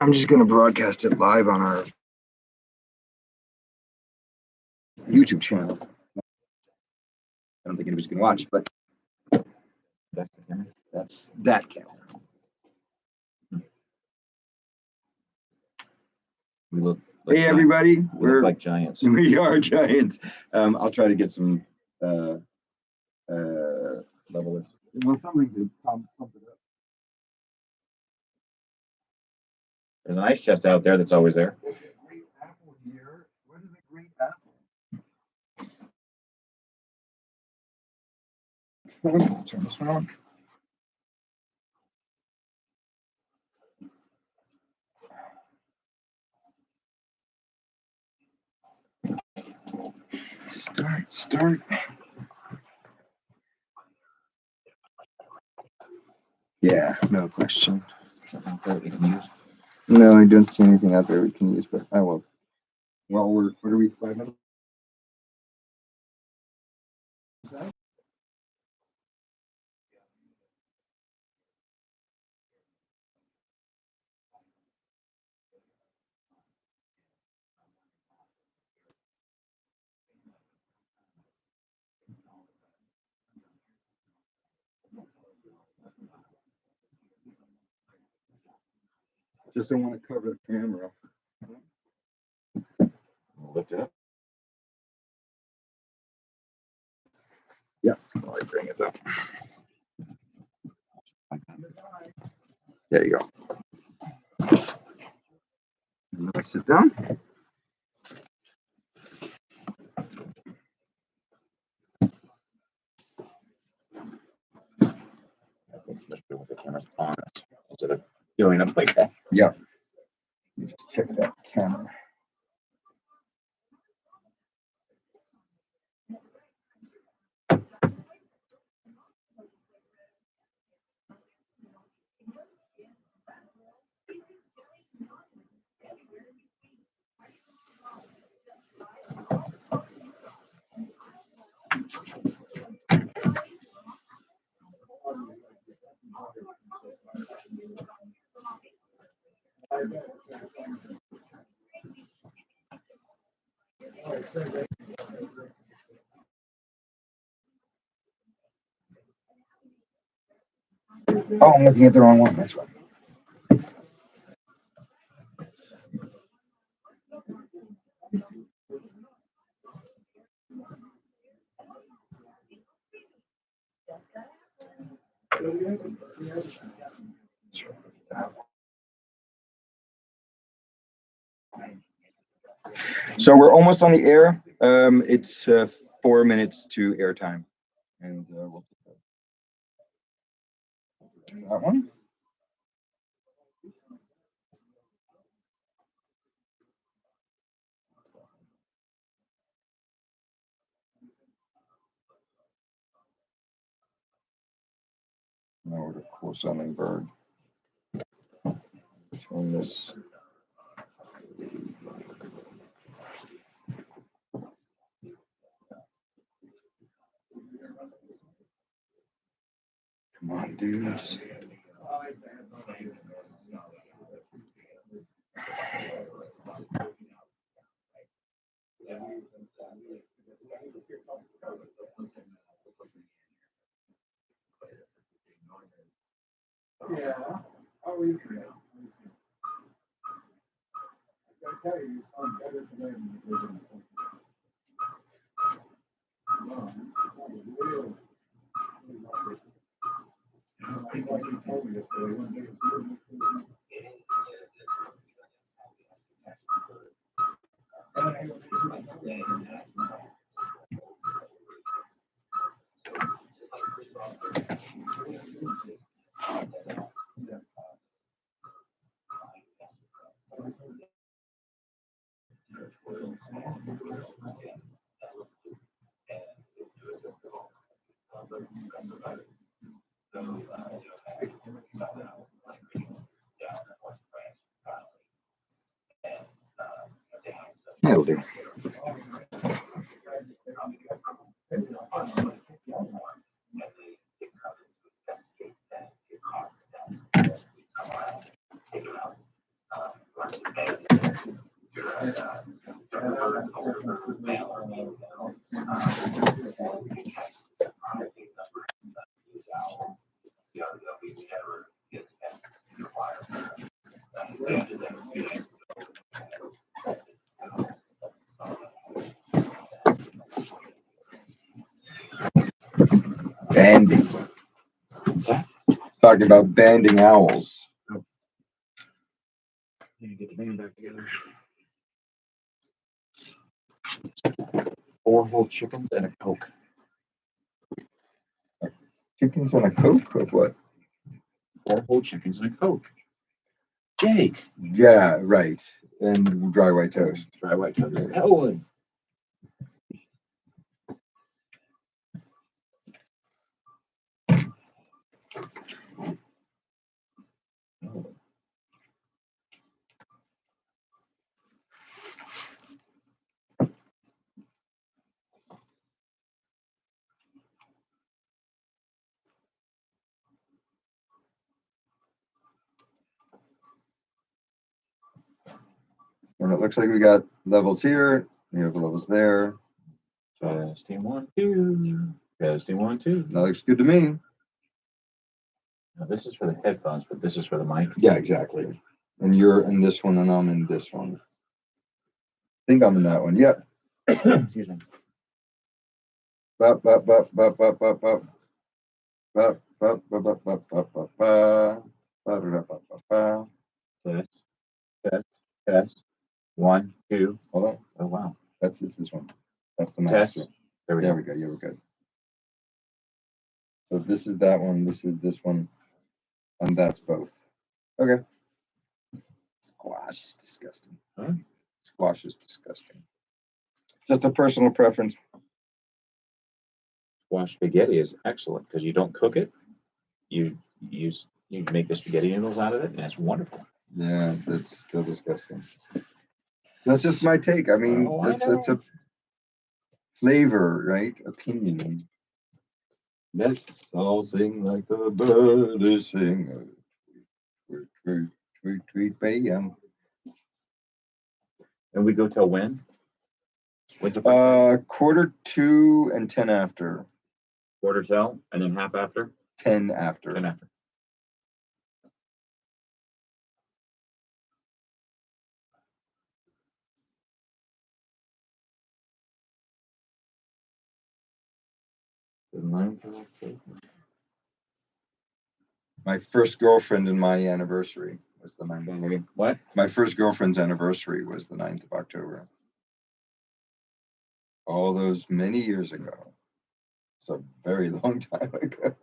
I'm just going to broadcast it live on our YouTube channel. I don't think anybody's going to watch, but that's the camera. That's that camera. We look like hey, everybody. We look like giants. We are giants. I'll try to get some level with. Well, something to pump it up. There's an ice chest out there that's always there. There's a great apple here. What is a great apple? Okay, turn this on. Start. Yeah, no question. Something that we can use. No, I don't see anything out there we can use, but I will. Well, what are we, 5 minutes? Just don't want to cover the camera. Lift it up. Yeah, I'll bring it up. There you go. And I sit down. I think especially with the camera's on us instead of doing it like that. Yeah. You just check that camera. Oh, I'm looking at the wrong one. That's right. So we're almost on the air. It's 4 minutes to airtime, and we'll take that one. Now we're to cool something bird. Turn this. Come on, dudes. Yeah. Oh, you can. I tell you, you sound better today than you did in That'll do. Banding. What's that? Talking about banding owls. Need to get the band back together. 4 whole chickens and a Coke. Chickens and a Coke of what? 4 whole chickens and a Coke. Jake. Yeah, right. And dry white toast. Dry white toast. Hellwood. And it looks like we got levels here. We have levels there. Testing 1, 2. Testing 1, 2. That looks good to me. Now this is for the headphones, but this is for the mic. Yeah, exactly. And you're in this one, and I'm in this one. I think I'm in that one. Yep. Excuse me. Bop, bop, bop, bop, bop, bop, bop. Bop, bop, bop, bop, bop, bop, bop, bop. Bop, bop, bop, bop, bop. Test. Test. Test. 1, 2. Hold on. Oh wow. That's this one. That's the Test. master. There we There go. we go. Yeah, we're good. So this is that one. This is this one. And that's both. Okay. Squash is disgusting. Huh? Squash is disgusting. Just a personal preference. Squash spaghetti is excellent because you don't cook it. You make the spaghetti noodles out of it, and it's wonderful. Yeah, that's still disgusting. That's just my take. I mean, Oh, I it's a flavor, right? Opinion. Let's all sing like the birds sing. Tweet, tweet, tweet, tweet, bam. And we go till when? When's the first 2:45 and 10 after. quarter till, and then half after? 10 after. 10 after. The 9th of October. My first girlfriend and my anniversary was the 9th. What? My first girlfriend's anniversary was the 9th of October. All those many years ago. It's a very long time ago.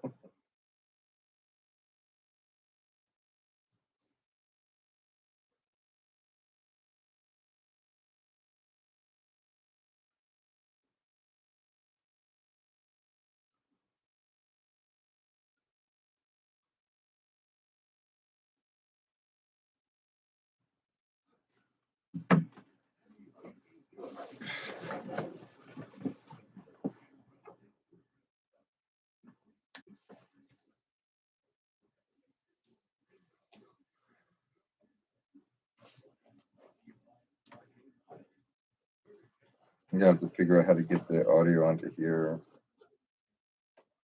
You have to figure out how to get the audio onto here.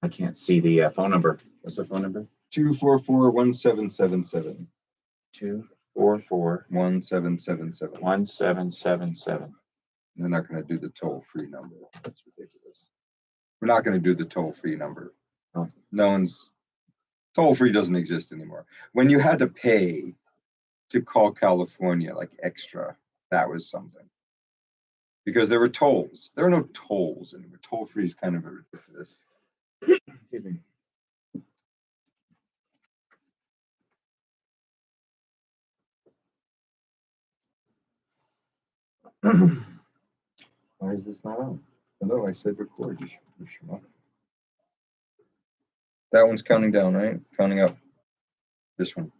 I can't see the phone number. What's the phone number? 244-1777. 244 1777. 1777. They're not going to do the toll-free number. That's ridiculous. We're not going to do the toll-free number. Oh. No one's toll-free doesn't exist anymore. When you had to pay to call California, like extra, that was something. Because there were tolls. There are no tolls anymore. Toll-free is kind of a ridiculous. Excuse me. Why is this not on? Hello, I said record. You should not. That one's counting down, right? Counting up. This one.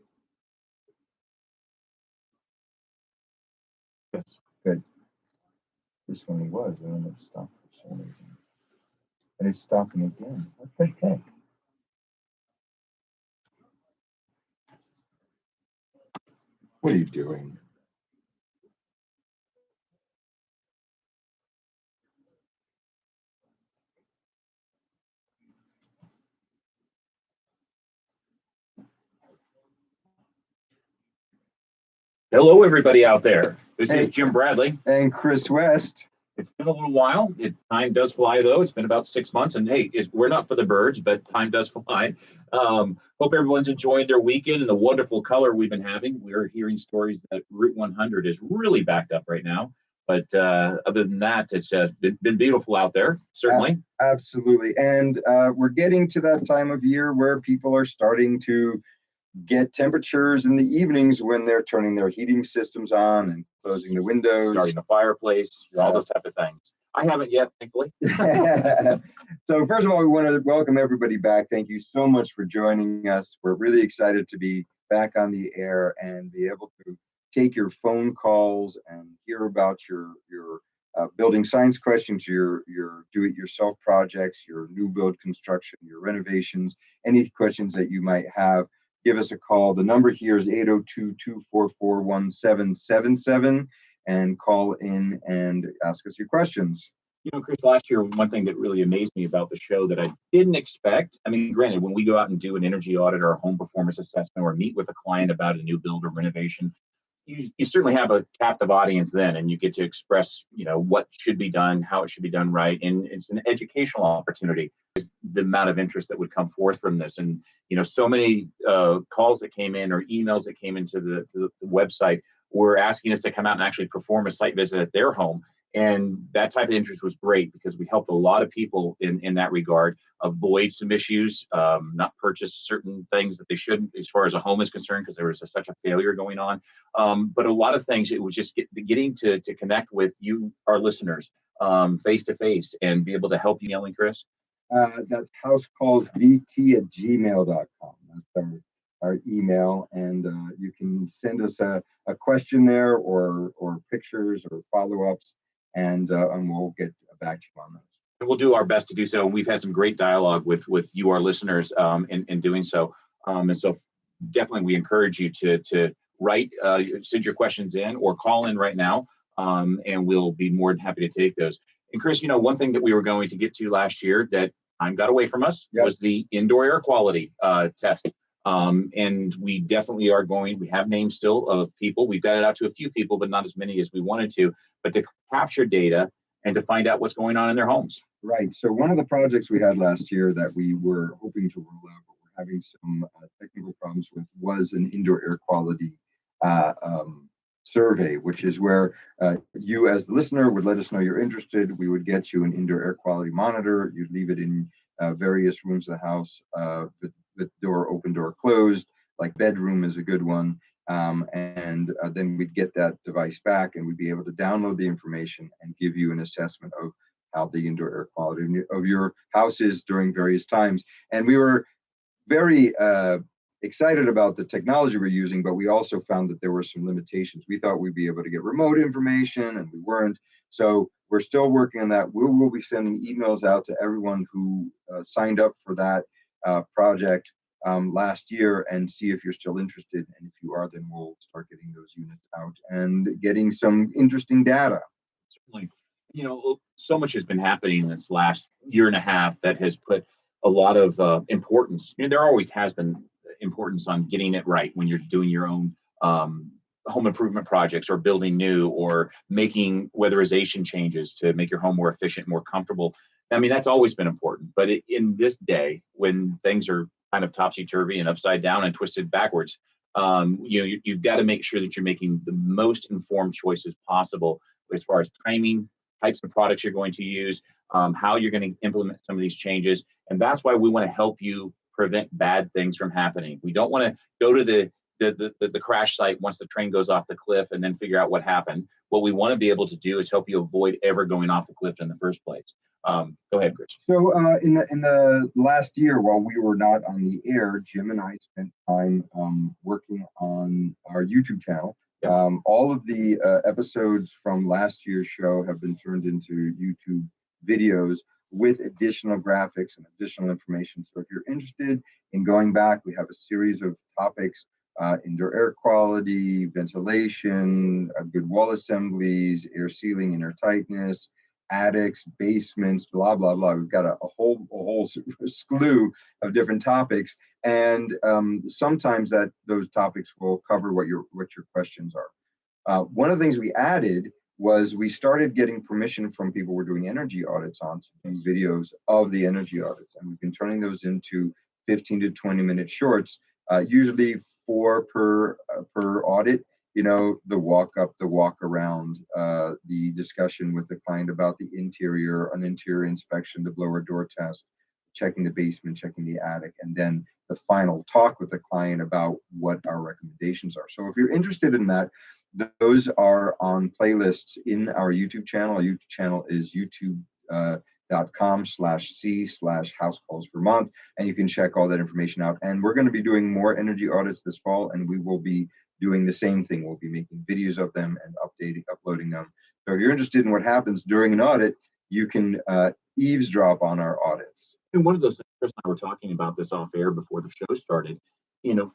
Yes. Good. This one was, and then it stopped for some reason. And it's stopping again. What the heck? What are you doing? Hello, everybody out there. This Hey. is Jim Bradley. And Chris West. It's been a little while. Time does fly, though. It's been about 6 months, and hey, we're not for the birds, but time does fly. Hope everyone's enjoying their weekend and the wonderful color we've been having. We're hearing stories that Route 100 is really backed up right now. But other than that, it's been beautiful out there, certainly. Absolutely. And we're getting to that time of year where people are starting to get temperatures in the evenings when they're turning their heating systems on and closing the windows, starting the fireplace, all those type of things. I haven't yet, thankfully. So first of all, we want to welcome everybody back. Thank you so much for joining us. We're really excited to be back on the air and be able to take your phone calls and hear about your building science questions, your do-it-yourself projects, your new build construction, your renovations, any questions that you might have. Give us a call. The number here is 802-244-1777 and call in and ask us your questions. You know, Chris, last year, one thing that really amazed me about the show that I didn't expect, I mean, granted, when we go out and do an energy audit or a home performance assessment or meet with a client about a new build or renovation, you certainly have a captive audience then, and you get to express, what should be done, how it should be done right. And it's an educational opportunity. Is the amount of interest that would come forth from this. And, so many calls that came in or emails that came into the website were asking us to come out and actually perform a site visit at their home. And that type of interest was great because we helped a lot of people in that regard avoid some issues, not purchase certain things that they shouldn't as far as a home is concerned because there was such a failure going on. But a lot of things, it was just getting to connect with you, our listeners, face to face and be able to help you, Yelling Chris. That's housecallsvt@gmail.com. That's our email, and you can send us a question there or pictures or follow-ups, and we'll get back to you on those. And we'll do our best to do so. And we've had some great dialogue with you, our listeners, in doing so. And so definitely we encourage you to write, send your questions in or call in right now, and we'll be more than happy to take those. And Chris, one thing that we were going to get to last year that time got away from us was the indoor air quality test. And we definitely we have names still of people. We've got it out to a few people, but not as many as we wanted to, but to capture data and to find out what's going on in their homes. Right. So one of the projects we had last year that we were hoping to roll out, but we're having some technical problems with, was an indoor air quality survey, which is where you as the listener would let us know you're interested. We would get you an indoor air quality monitor. You'd leave it in various rooms of the house, with door open, door closed, like bedroom is a good one. And then we'd get that device back and we'd be able to download the information and give you an assessment of how the indoor air quality of your house is during various times. And we were very excited about the technology we're using, but we also found that there were some limitations. We thought we'd be able to get remote information and we weren't. So we're still working on that. We will be sending emails out to everyone who signed up for that project last year and see if you're still interested. And if you are, then we'll start getting those units out and getting some interesting data. Certainly. So much has been happening in this last year and a half that has put a lot of importance. There always has been importance on getting it right when you're doing your own home improvement projects or building new or making weatherization changes to make your home more efficient, more comfortable. I mean, that's always been important. But in this day, when things are kind of topsy-turvy and upside down and twisted backwards, you've got to make sure that you're making the most informed choices possible as far as timing, types of products you're going to use, how you're going to implement some of these changes. And that's why we want to help you prevent bad things from happening. We don't want to go to the crash site once the train goes off the cliff and then figure out what happened. What we want to be able to do is help you avoid ever going off the cliff in the first place. Go ahead, Chris. So in the last year, while we were not on the air, Jim and I spent time working on our YouTube channel. Yep. All of the episodes from last year's show have been turned into YouTube videos with additional graphics and additional information. So if you're interested in going back, we have a series of topics: indoor air quality, ventilation, good wall assemblies, air sealing, inner tightness, attics, basements, blah blah blah. We've got a whole slew of different topics, and sometimes those topics will cover what your questions are. One of the things we added was we started getting permission from people we're doing energy audits on to do videos of the energy audits. And we've been turning those into 15 to 20-minute shorts, usually 4 per audit. You know, the walk up, the walk around, the discussion with the client about the interior, an interior inspection, the blower door test, checking the basement, checking the attic, and then the final talk with the client about what our recommendations are. So if you're interested in that, those are on playlists in our YouTube channel. Our YouTube channel is youtube.com/c/housecallsvermont, and you can check all that information out. And we're going to be doing more energy audits this fall, and we will be doing the same thing. We'll be making videos of them and uploading them. So if you're interested in what happens during an audit, you can eavesdrop on our audits. And one of those things, Chris and I were talking about this off air before the show started. You know,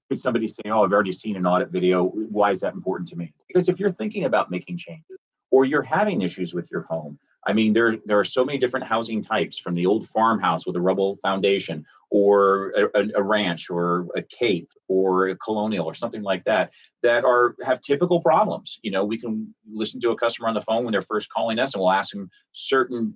could somebody say, "Oh, I've already seen an audit video. Why is that important to me?" Because if you're thinking about making changes or you're having issues with your home, I mean, there are so many different housing types, from the old farmhouse with a rubble foundation, or a ranch, or a cape, or a colonial, or something like that, that have typical problems. You know, we can listen to a customer on the phone when they're first calling us, and we'll ask them certain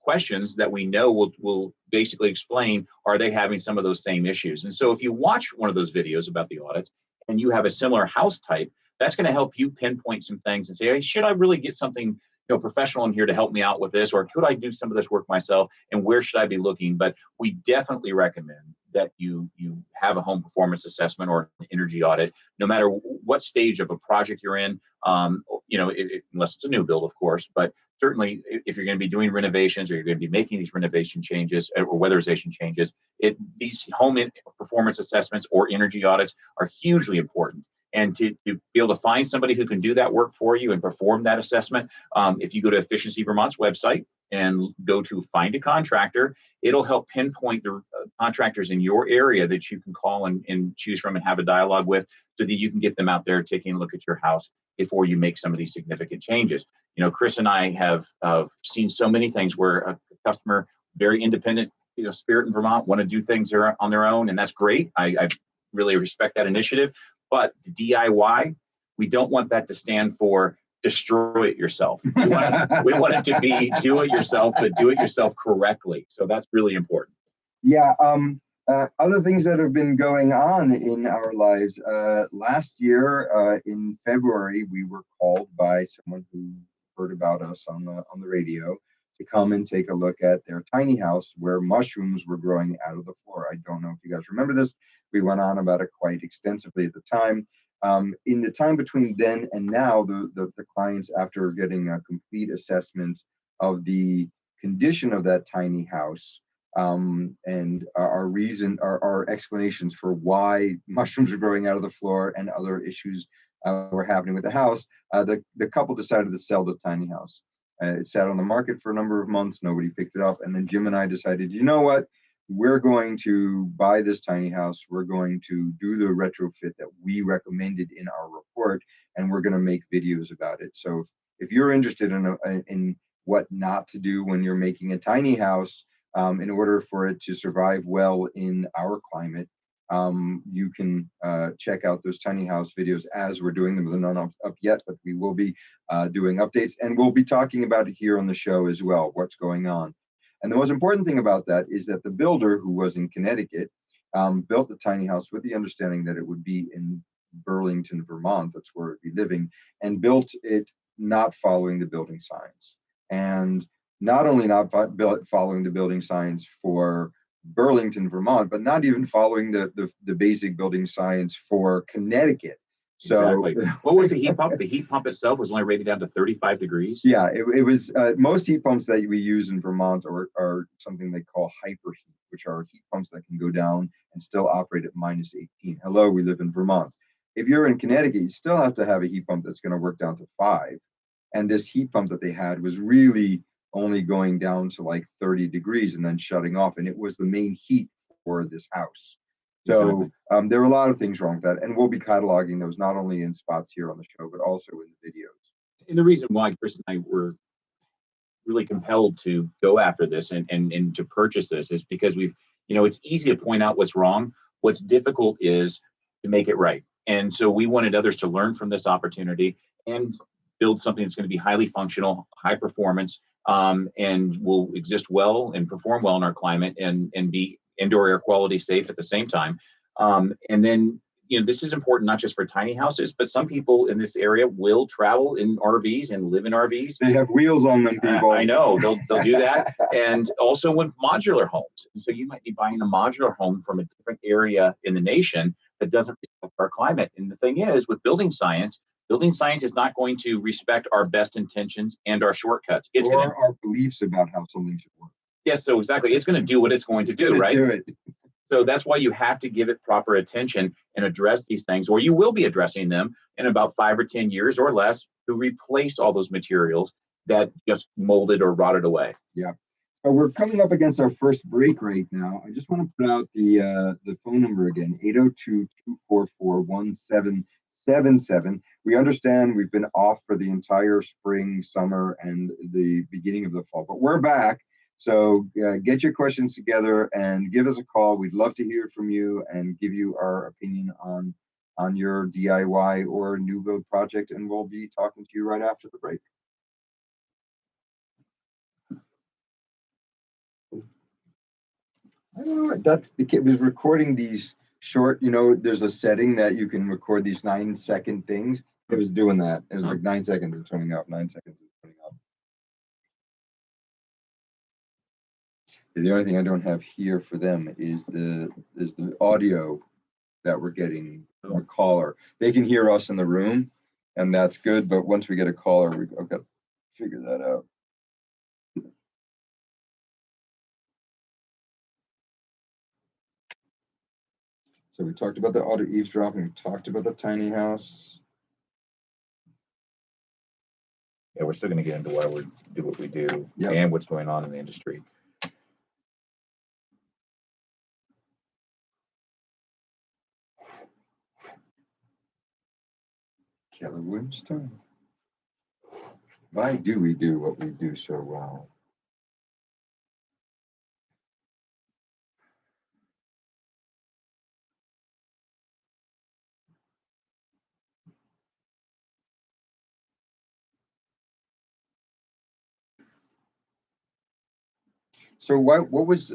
questions that we know will basically explain, are they having some of those same issues? And so if you watch one of those videos about the audits and you have a similar house type, that's going to help you pinpoint some things and say, hey, should I really get something professional in here to help me out with this, or could I do some of this work myself, and where should I be looking? But we definitely recommend that you have a home performance assessment or an energy audit, no matter what stage of a project you're in. Unless it's a new build, of course, but certainly if you're going to be doing renovations, or you're going to be making these renovation changes or weatherization changes, these home performance assessments or energy audits are hugely important. And to be able to find somebody who can do that work for you and perform that assessment, if you go to Efficiency Vermont's website and go to Find a Contractor, it'll help pinpoint the contractors in your area that you can call and choose from and have a dialogue with, so that you can get them out there taking a look at your house before you make some of these significant changes. You know, Chris and I have seen so many things where a customer, very independent, spirit in Vermont, want to do things on their own, and that's great. I really respect that initiative. But the DIY, we don't want that to stand for destroy it yourself. We want it to be do it yourself, but do it yourself correctly. So that's really important. Yeah. Other things that have been going on in our lives. Last year, in February, we were called by someone who heard about us on the radio to come and take a look at their tiny house where mushrooms were growing out of the floor. I don't know if you guys remember this. We went on about it quite extensively at the time. In the time between then and now, the clients, after getting a complete assessment of the condition of that tiny house, and our explanations for why mushrooms are growing out of the floor and other issues were happening with the house, the couple decided to sell the tiny house. It sat on the market for a number of months. Nobody picked it up. And then Jim and I decided, you know what? We're going to buy this tiny house. We're going to do the retrofit that we recommended in our report, and we're going to make videos about it. So if you're interested in what not to do when you're making a tiny house, in order for it to survive well in our climate, you can check out those tiny house videos as we're doing them. They're not up yet, but we will be doing updates, and we'll be talking about it here on the show as well, what's going on. And the most important thing about that is that the builder, who was in Connecticut, built the tiny house with the understanding that it would be in Burlington, Vermont, that's where it'd be living, and built it not following the building signs. And not only not following the building signs for Burlington, Vermont, but not even following the basic building signs for Connecticut. So exactly. What was the heat pump? The heat pump itself was only rated down to 35 degrees. Yeah, it was. Most heat pumps that we use in Vermont are something they call hyperheat, which are heat pumps that can go down and still operate at -18. Hello, we live in Vermont. If you're in Connecticut, you still have to have a heat pump that's going to work down to 5. And this heat pump that they had was really only going down to like 30 degrees and then shutting off. And it was the main heat for this house. So there are a lot of things wrong with that. And we'll be cataloging those not only in spots here on the show, but also in the videos. And the reason why Chris and I were really compelled to go after this and to purchase this is because it's easy to point out what's wrong. What's difficult is to make it right. And so we wanted others to learn from this opportunity and build something that's going to be highly functional, high performance, and will exist well and perform well in our climate and be indoor air quality safe at the same time. And then, this is important not just for tiny houses, but some people in this area will travel in RVs and live in RVs. They have wheels on them, people. I know they'll do that, and also with modular homes. So you might be buying a modular home from a different area in the nation that doesn't respect our climate. And the thing is, with building science is not going to respect our best intentions and our shortcuts. It's or our beliefs about how something should work. Yes, so exactly. It's going to do what it's going to do, right? Do it. So that's why you have to give it proper attention and address these things, or you will be addressing them in about 5 or 10 years or less to replace all those materials that just molded or rotted away. Yeah. So we're coming up against our first break right now. I just want to put out the phone number again, 802-244-1777. We understand we've been off for the entire spring, summer, and the beginning of the fall, but we're back. So get your questions together and give us a call. We'd love to hear from you and give you our opinion on your DIY or new build project, and we'll be talking to you right after the break. I don't know. That's the kid was recording these short. There's a setting that you can record these 9-second things. It was doing that. It was like 9 seconds of turning up, 9 seconds of turning up. The only thing I don't have here for them is the audio that we're getting from a caller. They can hear us in the room, and that's good. But once we get a caller, I've got to figure that out. So we talked about the auto eavesdropping. We talked about the tiny house. Yeah, we're still going to get into why we do what we do and what's going on in the industry. Keller Williams. Why do we do what we do so well? So what was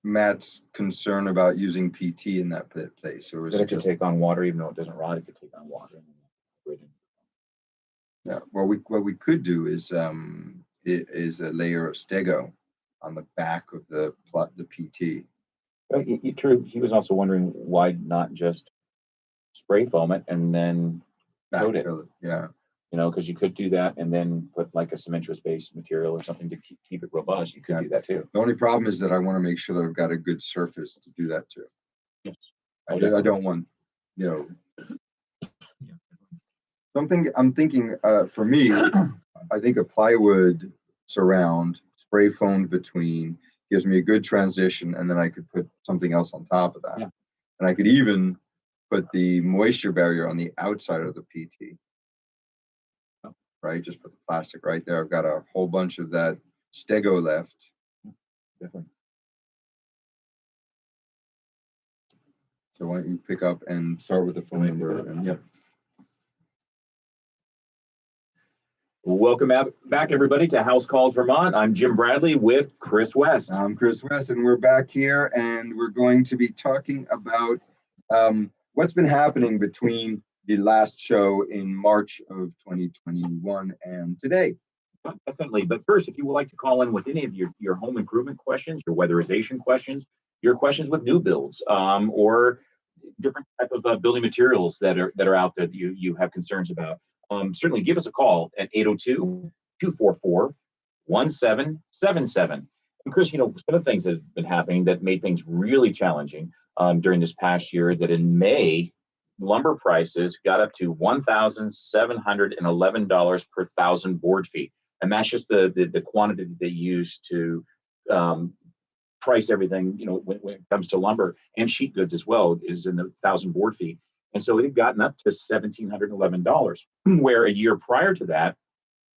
Matt's concern about using PT in that place? Or was it could take on water, even though it doesn't rot, it could take on water. Yeah. Well, what we could do is a layer of stego on the back of the PT. True. He was also wondering why not just spray foam it and then coat it. Yeah. Because you could do that and then put like a cementitious-based material or something to keep it robust. You could do that too. The only problem is that I want to make sure that I've got a good surface to do that too. Yes. I don't want, something I'm thinking for me, I think a plywood surround, spray foamed between, gives me a good transition, and then I could put something else on top of that. Yeah. And I could even put the moisture barrier on the outside of the PT. Right, just put the plastic right there. I've got a whole bunch of that stego left. Definitely. So why don't you pick up and start with the phone number? And yep. Welcome back, everybody, to House Calls Vermont. I'm Jim Bradley with Chris West. I'm Chris West, and we're back here, and we're going to be talking about what's been happening between the last show in March of 2021 and today. Definitely. But first, if you would like to call in with any of your home improvement questions, your weatherization questions, your questions with new builds, or different type of building materials that are out there that you have concerns about, certainly give us a call at 802-244-1777. And Chris, some of the things that have been happening that made things really challenging during this past year, that in May, lumber prices got up to $1,711 per 1,000 board feet. And that's just the quantity that they use to price everything, when it comes to lumber and sheet goods as well, is in the 1,000 board feet. And so it had gotten up to $1,711, where a year prior to that,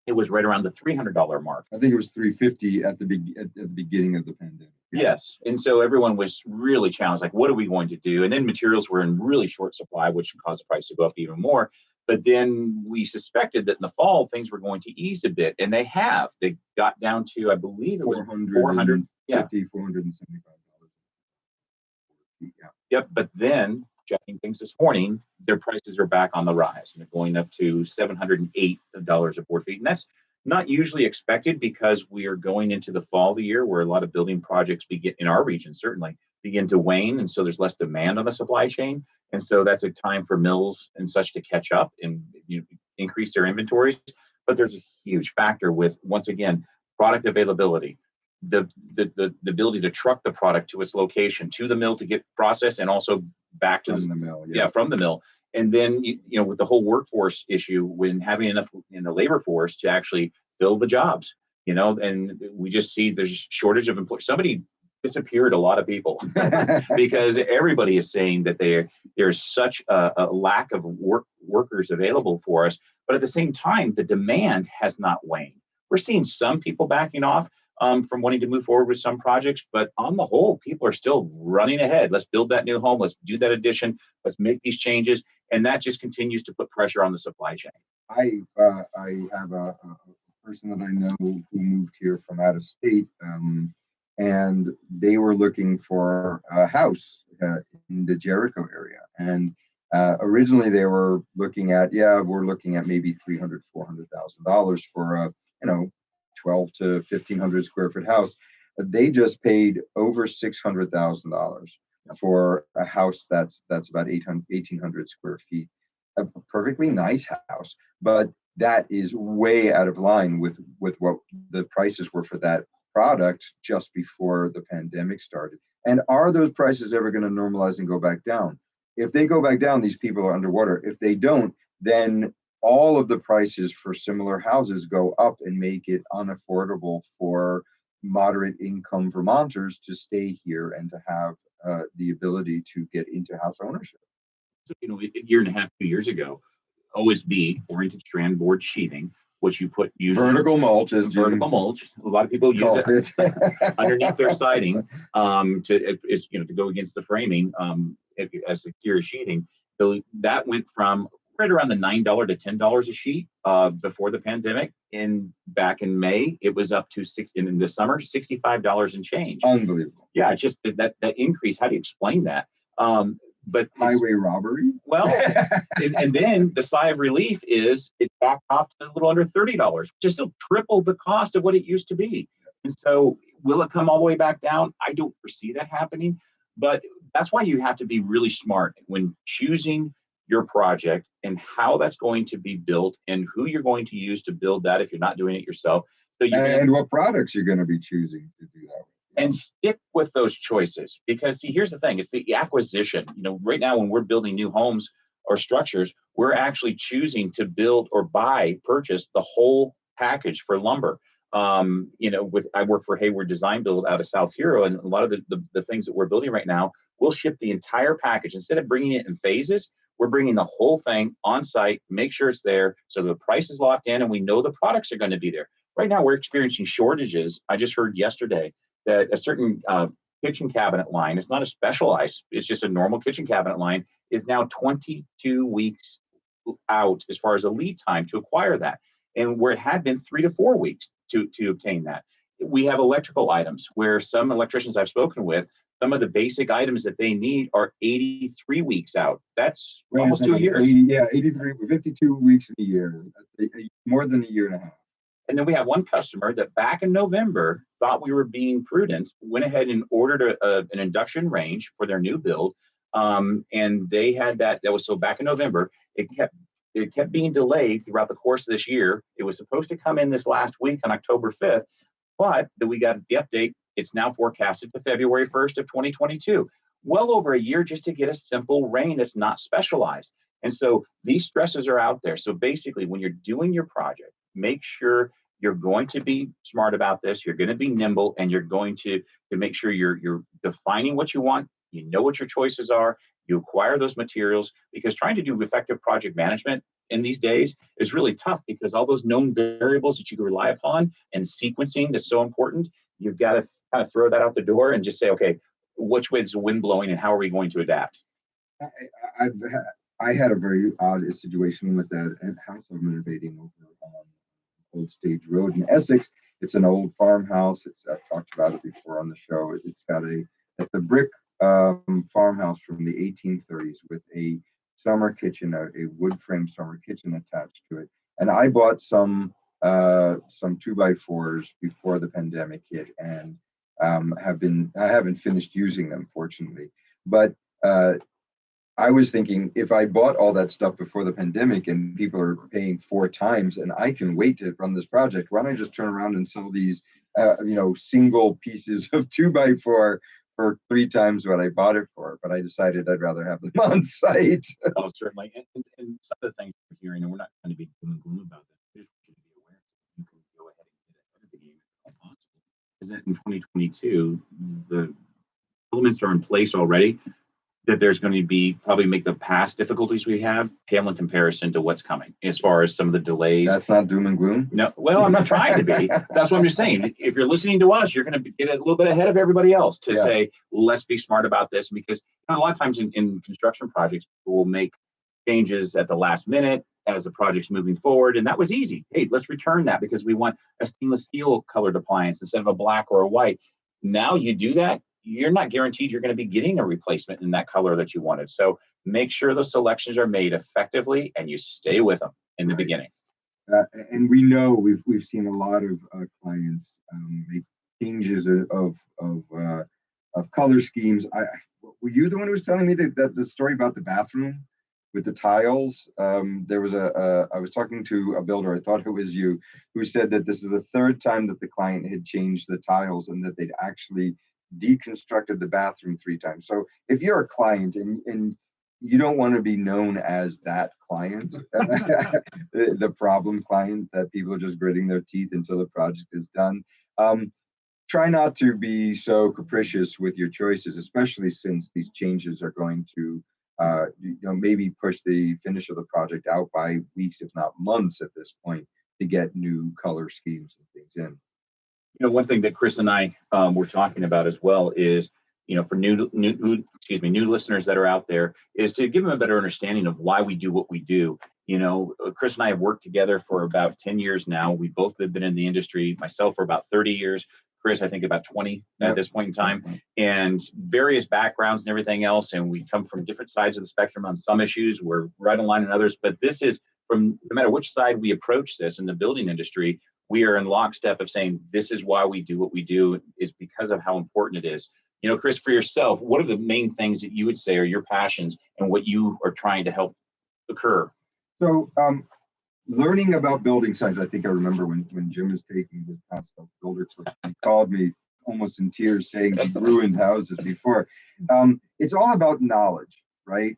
it was right around the $300 mark. I think it was 350 at the beginning of the pandemic. Yeah. Yes. And so everyone was really challenged, like, what are we going to do? And then materials were in really short supply, which caused the price to go up even more. But then we suspected that in the fall, things were going to ease a bit. And they have. They got down to, I believe it was 400. Yeah. $475. Yeah. Yep. But then checking things this morning, their prices are back on the rise and they're going up to $708 a board feet. And that's not usually expected because we are going into the fall of the year where a lot of building projects begin in our region, certainly begin to wane. And so there's less demand on the supply chain. And so that's a time for mills and such to catch up and increase their inventories. But there's a huge factor with, once again, product availability, the ability to truck the product to its location, to the mill to get processed, and also back to From the mill. yeah, from the mill. And then, with the whole workforce issue, when having enough in the labor force to actually fill the jobs, and we just see there's shortage of employees. Somebody disappeared a lot of people because everybody is saying that there's such a lack of workers available for us. But at the same time, the demand has not waned. We're seeing some people backing off from wanting to move forward with some projects, but on the whole, people are still running ahead. Let's build that new home. Let's do that addition. Let's make these changes. And that just continues to put pressure on the supply chain. I have a person that I know who moved here from out of state, and they were looking for a house in the Jericho area. And originally they were looking at, we're looking at maybe $300,000, $400,000 for a 12 to 1,500 square foot house. They just paid over $600,000 for a house that's about 1,800 square feet. A perfectly nice house, but that is way out of line with what the prices were for that product just before the pandemic started. And are those prices ever going to normalize and go back down? If they go back down, these people are underwater. If they don't, then all of the prices for similar houses go up and make it unaffordable for moderate income Vermonters to stay here and to have the ability to get into house ownership. So, a year and a half, 2 years ago, OSB, oriented strand board sheathing, which you put usually vertical mulch, as vertical mulch. A lot of people use it underneath their siding to go against the framing as exterior sheathing. So that went from right around the $9 to $10 a sheet before the pandemic. And back in May, it was up to in the summer, $65 and change. Unbelievable. Yeah, it's just that increase. How do you explain that? But highway robbery. Well, and then the sigh of relief is it's back off to a little under $30, which is still triple the cost of what it used to be. And so will it come all the way back down? I don't foresee that happening. But that's why you have to be really smart when choosing your project and how that's going to be built and who you're going to use to build that if you're not doing it yourself. So what products you're going to be choosing to do that with. And stick with those choices, because see, here's the thing: it's the acquisition. Right now when we're building new homes or structures, we're actually choosing to build or purchase the whole package for lumber. I work for Hayward Design Build out of South Hero, and a lot of the things that we're building right now, we'll ship the entire package instead of bringing it in phases. We're bringing the whole thing on site, make sure it's there, so the price is locked in, and we know the products are going to be there. Right now, we're experiencing shortages. I just heard yesterday that a certain kitchen cabinet line, it's not a specialized, it's just a normal kitchen cabinet line, is now 22 weeks out as far as a lead time to acquire that. And where it had been 3 to 4 weeks to obtain that. We have electrical items where some electricians I've spoken with, some of the basic items that they need are 83 weeks out. That's almost 2 years. 52 weeks in a year. More than a year and a half. And then we have one customer that back in November thought we were being prudent, went ahead and ordered an induction range for their new build. And they had that was so back in November, it kept being delayed throughout the course of this year. It was supposed to come in this last week on October 5th, but we got the update. It's now forecasted to February 1st of 2022. Well over a year just to get a simple range that's not specialized. And so these stresses are out there. So basically, when you're doing your project, make sure you're going to be smart about this. You're going to be nimble, and you're going to make sure you're defining what you want. You know what your choices are. You acquire those materials, because trying to do effective project management in these days is really tough because all those known variables that you can rely upon and sequencing that's so important, you've got to kind of throw that out the door and just say, okay, which way is the wind blowing and how are we going to adapt? I, I had a very odd situation with that house I'm renovating over on Old Stage Road in Essex. It's an old farmhouse. I've talked about it before on the show. It's a brick farmhouse from the 1830s with a summer kitchen, a wood frame summer kitchen attached to it. And I bought some 2x4s before the pandemic hit, and I haven't finished using them, fortunately. But I was thinking, if I bought all that stuff before the pandemic and people are paying 4 times and I can wait to run this project, why don't I just turn around and sell these, single pieces of 2x4 for 3 times what I bought it for? But I decided I'd rather have them on site. Oh, certainly. And some of the things we're hearing, and we're not trying to be doom and gloom about this, we just want you to be aware so you can go ahead and get ahead of the game if possible. Is that in 2022, the elements are in place already that there's going to be probably make the past difficulties we have pale in comparison to what's coming as far as some of the delays. That's not doom and gloom. No, well, I'm not trying to be. That's what I'm just saying. If you're listening to us, you're going to get a little bit ahead of everybody else to say, let's be smart about this. Because a lot of times in construction projects, people will make changes at the last minute as the project's moving forward. And that was easy. Hey, let's return that because we want a stainless steel colored appliance instead of a black or a white. Now you do that, you're not guaranteed you're going to be getting a replacement in that color that you wanted. So make sure those selections are made effectively and you stay with them in the beginning. And we know we've seen a lot of clients make changes of color schemes. Were you the one who was telling me that the story about the bathroom with the tiles? There was I was talking to a builder, I thought it was you, who said that this is the 3rd time that the client had changed the tiles and that they'd actually deconstructed the bathroom 3 times. So if you're a client and you don't want to be known as that client, the problem client that people are just gritting their teeth until the project is done, try not to be so capricious with your choices, especially since these changes are going to maybe push the finish of the project out by weeks, if not months at this point, to get new color schemes and things in. One thing that Chris and I were talking about as well is, for new listeners that are out there, is to give them a better understanding of why we do what we do. Chris and I have worked together for about 10 years now. We both have been in the industry, myself for about 30 years, Chris, I think about 20 at this point in time, and various backgrounds and everything else. And we come from different sides of the spectrum on some issues. We're right in line on others, but this is from no matter which side we approach this in the building industry, we are in lockstep of saying this is why we do what we do, is because of how important it is. Chris, for yourself, what are the main things that you would say are your passions and what you are trying to help occur? So learning about building science, I think I remember when Jim was taking his past builder course, he called me almost in tears saying he ruined houses before. It's all about knowledge, right?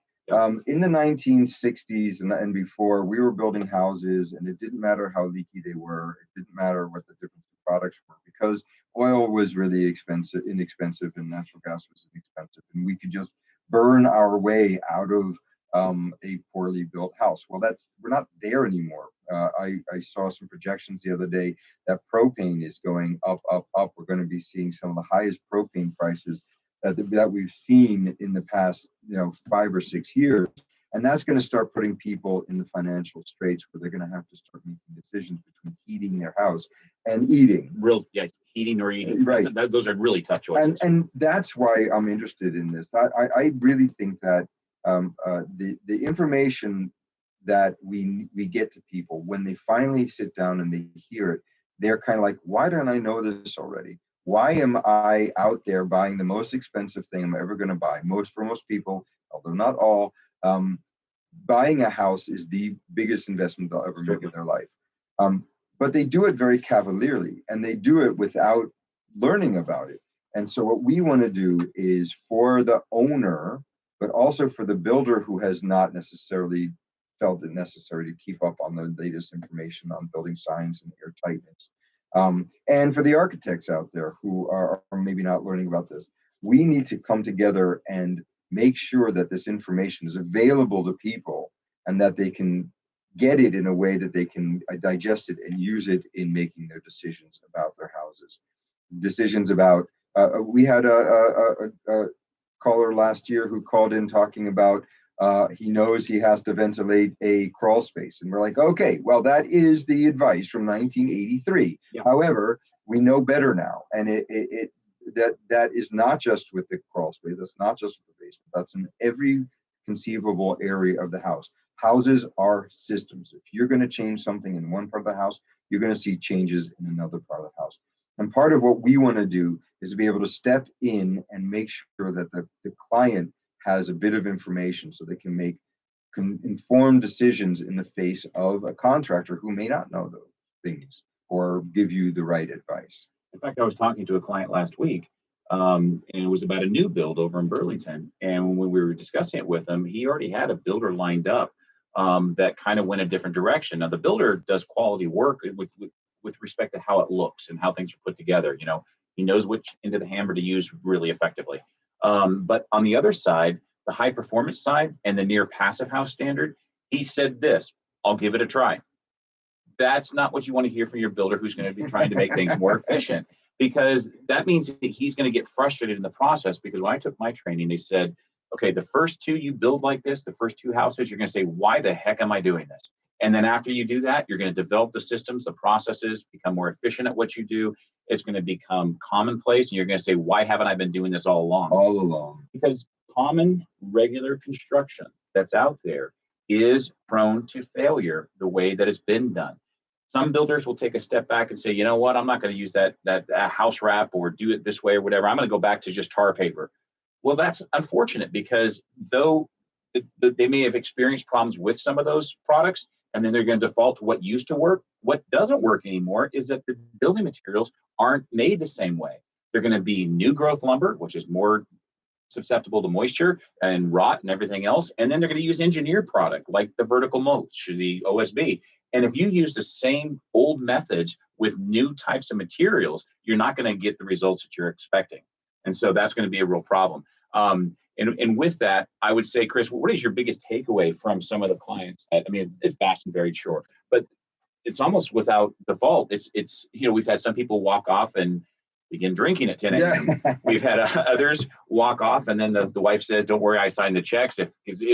In the 1960s and before, we were building houses and it didn't matter how leaky they were. It didn't matter what the different products were because oil was really inexpensive and natural gas was inexpensive. And we could just burn our way out of a poorly built house. Well, we're not there anymore. I saw some projections the other day that propane is going up, up, up. We're going to be seeing some of the highest propane prices that we've seen in the past, 5 or 6 years. And that's going to start putting people in the financial straits where they're going to have to start making decisions between heating their house and eating. Heating or eating. Right. Those are really tough choices. And that's why I'm interested in this. I really think that the information that we get to people when they finally sit down and they hear it, they're kind of like, why don't I know this already? Why am I out there buying the most expensive thing I'm ever going to buy? For most people, although not all, buying a house is the biggest investment they'll ever make in their life. But they do it very cavalierly and they do it without learning about it. And so what we want to do is for the owner, but also for the builder who has not necessarily felt it necessary to keep up on the latest information on building science and airtightness. And for the architects out there who are maybe not learning about this, we need to come together and make sure that this information is available to people and that they can get it in a way that they can digest it and use it in making their decisions about their houses. Decisions about, we had a caller last year who called in talking about he knows he has to ventilate a crawl space. And we're like, okay, well, that is the advice from 1983. Yeah. However, we know better now. And that is not just with the crawl space. That's not just with the basement. That's in every conceivable area of the house. Houses are systems. If you're going to change something in one part of the house, you're going to see changes in another part of the house. And part of what we want to do is to be able to step in and make sure that the client has a bit of information so they can make informed decisions in the face of a contractor who may not know those things or give you the right advice. In fact, I was talking to a client last week, and it was about a new build over in Burlington. And when we were discussing it with him, he already had a builder lined up that kind of went a different direction. Now, the builder does quality work with respect to how it looks and how things are put together. You know, he knows which end of the hammer to use really effectively. But on the other side, the high performance side and the near passive house standard, he said this, I'll give it a try. That's not what you want to hear from your builder who's going to be trying to make things more efficient, because that means that he's going to get frustrated in the process. Because when I took my training, they said, okay, the first two you build like this, the first two houses, you're going to say, why the heck am I doing this? And then after you do that, you're going to develop the systems, the processes, become more efficient at what you do. It's going to become commonplace. And you're going to say, why haven't I been doing this all along? All along. Because common, regular construction that's out there is prone to failure the way that it's been done. Some builders will take a step back and say, you know what, I'm not going to use that house wrap or do it this way or whatever. I'm going to go back to just tar paper. Well, that's unfortunate, because though they may have experienced problems with some of those products, and then they're going to default to what used to work. What doesn't work anymore is that the building materials aren't made the same way. They're going to be new growth lumber, which is more susceptible to moisture and rot and everything else. And then they're going to use engineered product like the vertical mulch, the OSB. And if you use the same old methods with new types of materials, you're not going to get the results that you're expecting. And so that's going to be a real problem. And with that, I would say, Chris, what is your biggest takeaway from some of the clients? I mean, it's vast and varied, sure, but it's almost without default. It's we've had some people walk off and begin drinking at 10 a.m. Yeah. We've had others walk off, and then the wife says, don't worry, I signed the checks. It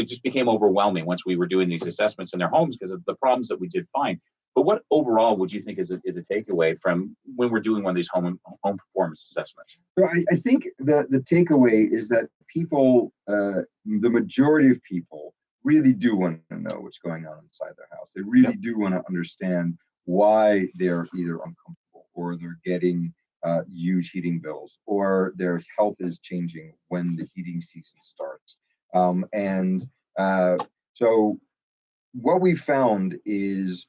just became overwhelming once we were doing these assessments in their homes because of the problems that we did find. But what overall would you think is a takeaway from when we're doing one of these home performance assessments? So I think the takeaway is that people, the majority of people, really do want to know what's going on inside their house. They really do want to understand why they're either uncomfortable or they're getting huge heating bills, or their health is changing when the heating season starts. So what we found is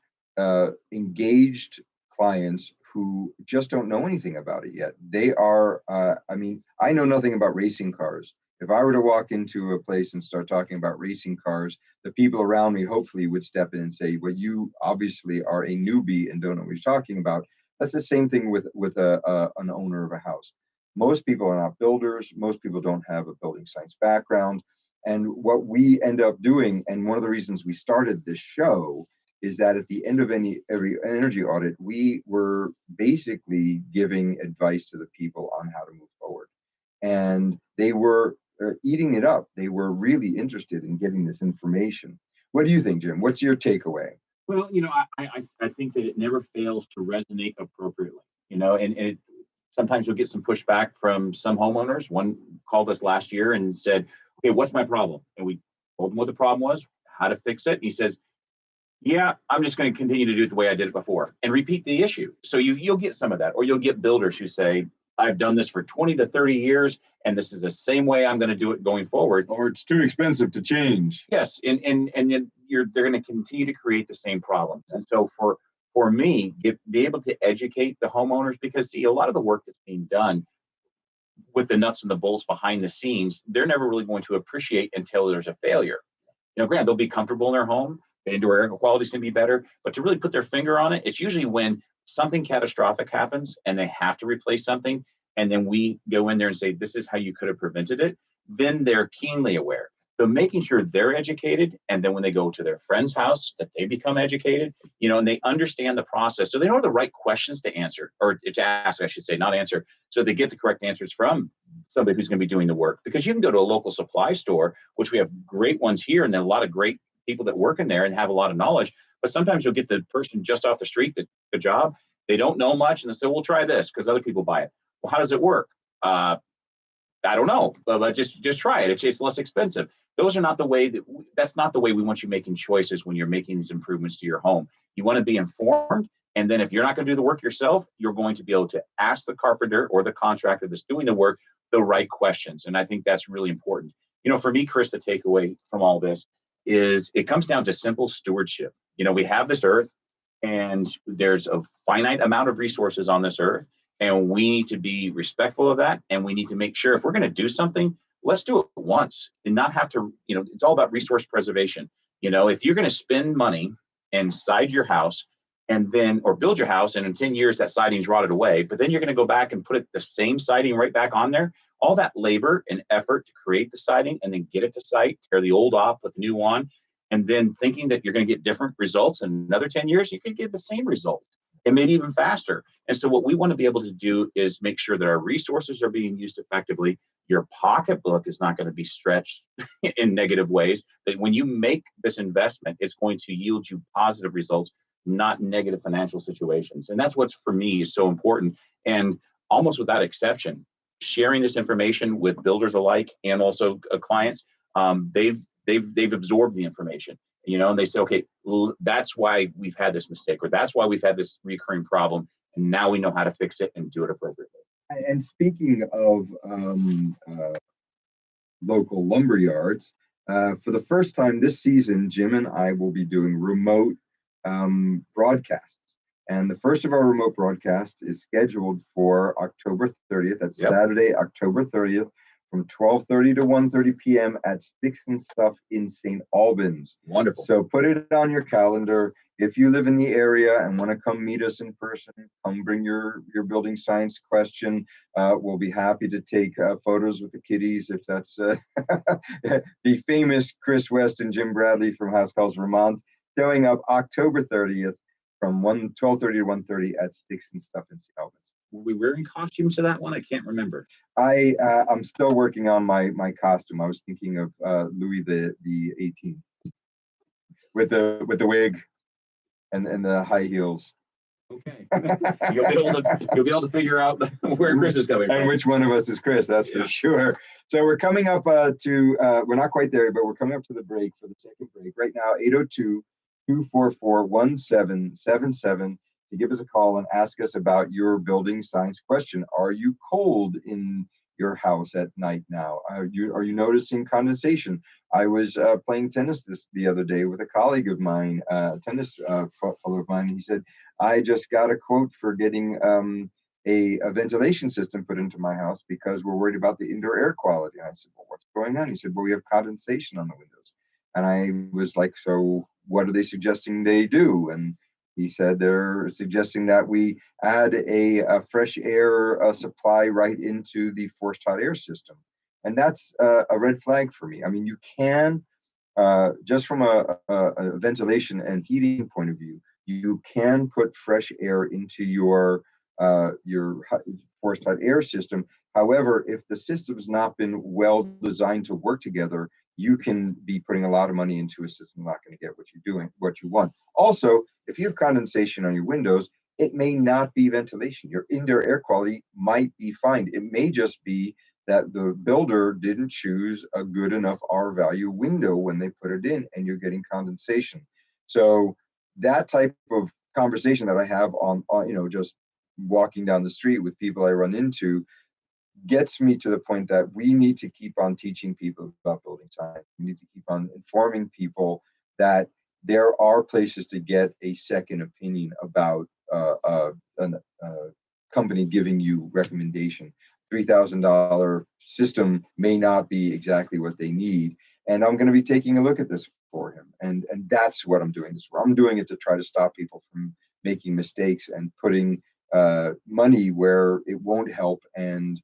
engaged clients who just don't know anything about it yet. They are, I know nothing about racing cars. If I were to walk into a place and start talking about racing cars, the people around me hopefully would step in and say, well, you obviously are a newbie and don't know what you're talking about. That's the same thing with an owner of a house. Most people are not builders. Most people don't have a building science background. And what we end up doing, and one of the reasons we started this show, is that at the end of every energy audit, we were basically giving advice to the people on how to move forward. And they were eating it up. They were really interested in getting this information. What do you think, Jim? What's your takeaway? Well, I think that it never fails to resonate appropriately, and sometimes you'll get some pushback from some homeowners. One called us last year and said, okay, what's my problem? And we told him what the problem was, how to fix it. And he says, yeah, I'm just going to continue to do it the way I did it before and repeat the issue. So you'll get some of that, or you'll get builders who say, I've done this for 20 to 30 years, and this is the same way I'm going to do it going forward. Or it's too expensive to change. Yes, and then they're going to continue to create the same problems. And so for me, be able to educate the homeowners, because see, a lot of the work that's being done with the nuts and the bolts behind the scenes, they're never really going to appreciate until there's a failure. Granted, they'll be comfortable in their home, the indoor air quality is going to be better, but to really put their finger on it, it's usually when something catastrophic happens and they have to replace something, and then we go in there and say, this is how you could have prevented it. Then they're keenly aware. So making sure they're educated, and then when they go to their friend's house, that they become educated, and they understand the process, so they know the right questions to answer, or to ask, I should say, not answer, so they get the correct answers from somebody who's going to be doing the work. Because you can go to a local supply store, which we have great ones here, and then a lot of great people that work in there and have a lot of knowledge. But sometimes you'll get the person just off the street that the job, they don't know much, and they say, "We'll try this because other people buy it." Well, how does it work? I don't know, but just try it. It's less expensive. Those are not the way that's not the way we want you making choices when you're making these improvements to your home. You want to be informed, and then if you're not going to do the work yourself, you're going to be able to ask the carpenter or the contractor that's doing the work the right questions. And I think that's really important. For me, Chris, the takeaway from all this is it comes down to simple stewardship. We have this earth, and there's a finite amount of resources on this earth, and we need to be respectful of that. And we need to make sure if we're going to do something, let's do it once and not have to, it's all about resource preservation. If you're going to spend money inside your house and then, or build your house, and in 10 years that siding's rotted away, but then you're going to go back and put the same siding right back on there, all that labor and effort to create the siding and then get it to site, tear the old off, put the new on, and then thinking that you're going to get different results in another 10 years, you could get the same results and maybe even faster. And so what we want to be able to do is make sure that our resources are being used effectively. Your pocketbook is not going to be stretched in negative ways. That when you make this investment, it's going to yield you positive results, not negative financial situations. And that's what's, for me, is so important. And almost without exception, sharing this information with builders alike and also clients, they've absorbed the information. And they say, okay, that's why we've had this mistake, or that's why we've had this recurring problem, and now we know how to fix it and do it appropriately. And speaking of local lumber yards, for the first time this season, Jim and I will be doing remote broadcasts. And the first of our remote broadcast is scheduled for October 30th. That's Saturday, October 30th, from 12:30 to 1:30 p.m. at Sticks and Stuff in St. Albans. Wonderful. So put it on your calendar. If you live in the area and want to come meet us in person, come bring your building science question. We'll be happy to take photos with the kiddies, if that's the famous Chris West and Jim Bradley from House Calls Vermont, showing up October 30th from 12:30 to 1:30 at Sticks and Stuff in St. Albans. Were we wearing costumes to that one? I can't remember. I'm still working on my costume. I was thinking of Louis the 18th with the wig and the high heels. Okay. You'll be able to figure out where Chris is coming from. And which one of us is Chris, that's for sure. So we're coming up we're not quite there, but we're coming up to the break for the second break. Right now, 802-244-1777 to give us a call and ask us about your building science question. Are you cold in your house at night now? Are you noticing condensation? I was playing tennis the other day with a colleague of mine, a tennis fellow of mine. He said, I just got a quote for getting a ventilation system put into my house because we're worried about the indoor air quality. And I said, well, what's going on? He said, well, we have condensation on the windows. And I was like, so what are they suggesting they do? And he said they're suggesting that we add a fresh air supply right into the forced hot air system. And that's a red flag for me. I mean, you can, just from a ventilation and heating point of view, you can put fresh air into your forced hot air system. However, if the system's not been well designed to work together, you can be putting a lot of money into a system not going to get what you want. Also, if you have condensation on your windows, it may not be ventilation. Your indoor air quality might be fine. It may just be that the builder didn't choose a good enough R value window when they put it in, and you're getting condensation. So that type of conversation that I have on just walking down the street with people I run into gets me to the point that we need to keep on teaching people about building science. We need to keep on informing people that there are places to get a second opinion about a company giving you recommendation. $3,000 system may not be exactly what they need. And I'm going to be taking a look at this for him. And that's what I'm doing. I'm doing it to try to stop people from making mistakes and putting money where it won't help, and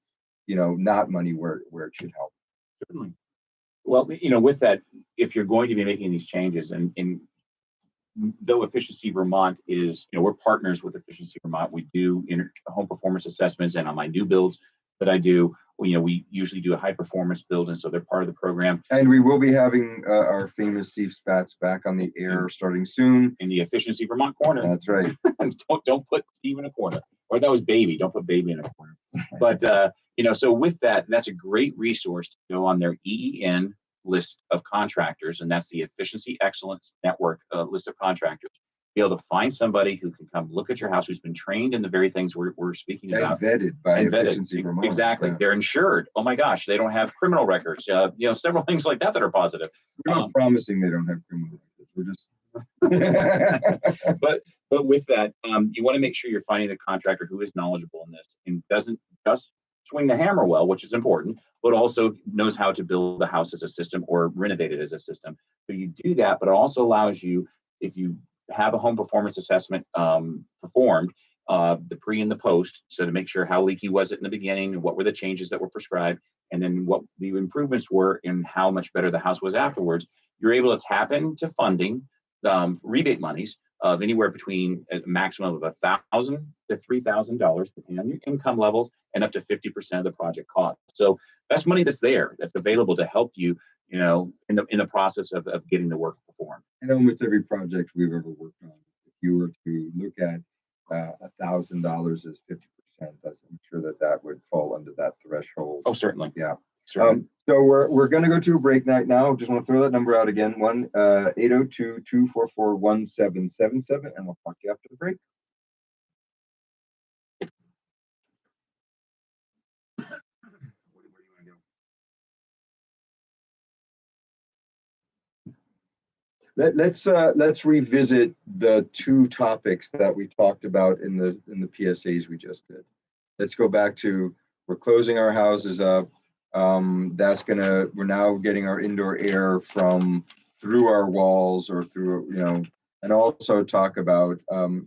not money where it should help. Certainly. Well, with that, if you're going to be making these changes, and though Efficiency Vermont is, we're partners with Efficiency Vermont. We do home performance assessments, and on my new builds that I do, we usually do a high performance build, and so they're part of the program. And we will be having our famous Steve Spats back on the air starting soon. In the Efficiency Vermont corner. That's right. don't put Steve in a corner. Or that was Baby. Don't put Baby in a corner. But, so with that, that's a great resource to go on their EEN list of contractors, and that's the Efficiency Excellence Network list of contractors. Be able to find somebody who can come look at your house, who's been trained in the very things we're speaking about. Vetted by Efficiency Vermont. Exactly. Yeah. They're insured. Oh my gosh, they don't have criminal records. Several things like that are positive. We're not promising they don't have criminal records. We're just. but with that, you want to make sure you're finding the contractor who is knowledgeable in this and doesn't just swing the hammer well, which is important, but also knows how to build the house as a system or renovate it as a system. So you do that, but it also allows you, if you have a home performance assessment performed, the pre and the post, so to make sure how leaky was it in the beginning, and what were the changes that were prescribed, and then what the improvements were and how much better the house was afterwards. You're able to tap into funding, rebate monies of anywhere between a maximum of $1,000 to $3,000, depending on your income levels, and up to 50% of the project cost. So that's money that's there, that's available to help you, in the process of getting the work performed. And almost every project we've ever worked on, if you were to look at $1,000 as 50%, I'm sure that would fall under that threshold. Oh, certainly. Yeah. Certainly. So we're going to go to a break now. Just want to throw that number out again: 1-802-244-1777, and we'll talk to you after the break. Let's revisit the two topics that we talked about in the PSAs we just did. Let's go back to, we're closing our houses up. We're now getting our indoor air through our walls or through, and also talk about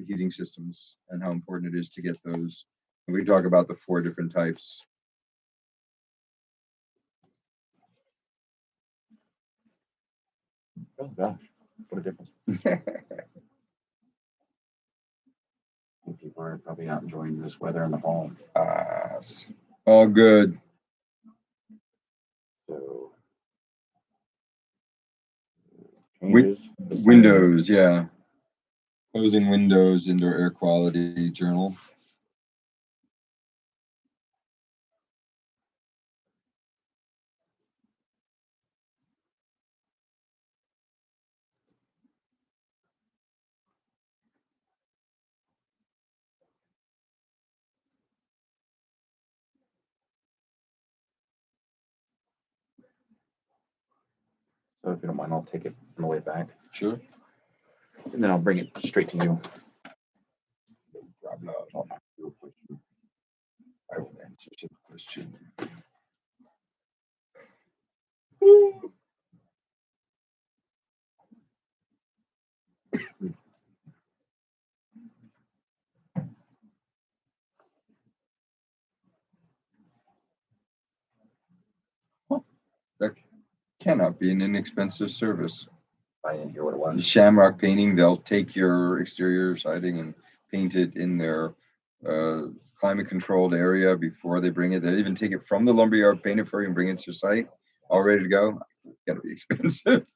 heating systems and how important it is to get those. And we talk about the 4 different types. Oh gosh, what a difference. People are probably out enjoying this weather in the fall. All good. So windows, yeah. Closing windows, indoor air quality journal. So if you don't mind, I'll take it on the way back. Sure. And then I'll bring it straight to you. I will answer the question. That cannot be an inexpensive service. I didn't hear what it was. Shamrock painting, they'll take your exterior siding and paint it in their climate controlled area before they bring it. They'll even take it from the lumberyard, paint it for you, and bring it to your site all ready to go. It's gotta be expensive.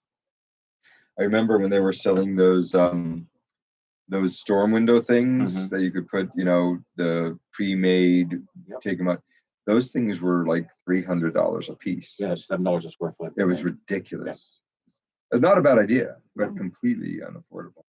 I remember when they were selling those storm window things that you could put, the pre-made, take them out. Those things were like $300 a piece. Yeah, $7 a square foot. It was ridiculous. Yeah. It's not a bad idea, but completely unaffordable.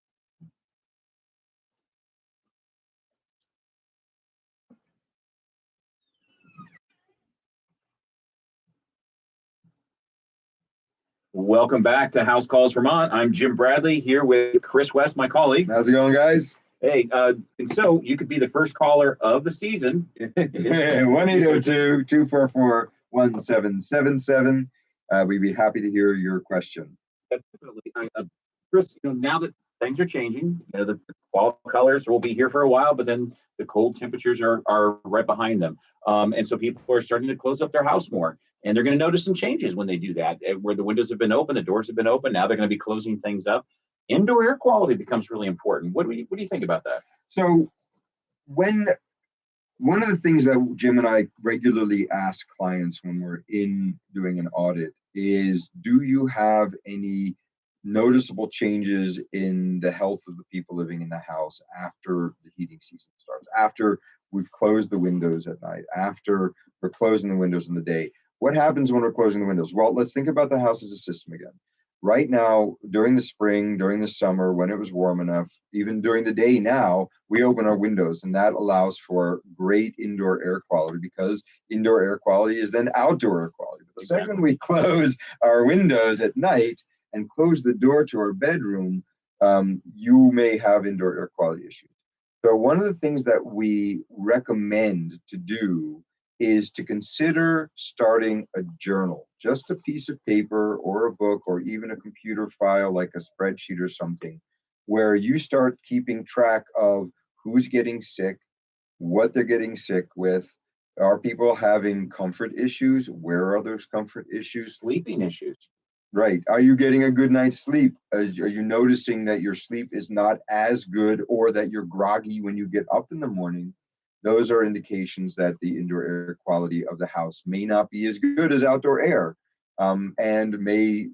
Welcome back to House Calls Vermont. I'm Jim Bradley here with Chris West, my colleague. How's it going, guys? Hey, and so you could be the first caller of the season. 1-802-244-1777. We'd be happy to hear your question. Definitely. Chris, now that things are changing. The fall colors will be here for a while, but then the cold temperatures are right behind them. And so people are starting to close up their house more. And they're going to notice some changes when they do that, where the windows have been open, the doors have been open. Now they're going to be closing things up. Indoor air quality becomes really important. What do you think about that? So when one of the things that Jim and I regularly ask clients when we're in doing an audit is, do you have any noticeable changes in the health of the people living in the house after the heating season starts, after we've closed the windows at night, after we're closing the windows in the day? What happens when we're closing the windows? Well, let's think about the house as a system again. Right now, during the spring, during the summer, when it was warm enough, even during the day now, we open our windows, and that allows for great indoor air quality, because indoor air quality is then outdoor air quality. But the second we close our windows at night and close the door to our bedroom, you may have indoor air quality issues. So one of the things that we recommend to do is to consider starting a journal, just a piece of paper or a book or even a computer file like a spreadsheet or something, where you start keeping track of who's getting sick, what they're getting sick with. Are people having comfort issues? Where are those comfort issues? Sleeping issues. Right. Are you getting a good night's sleep? Are you noticing that your sleep is not as good, or that you're groggy when you get up in the morning? Those are indications that the indoor air quality of the house may not be as good as outdoor air, and may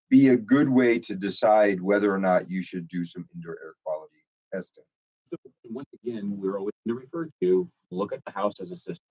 be a good way to decide whether or not you should do some indoor air quality testing. So once again, we're always going to refer to look at the house as a system,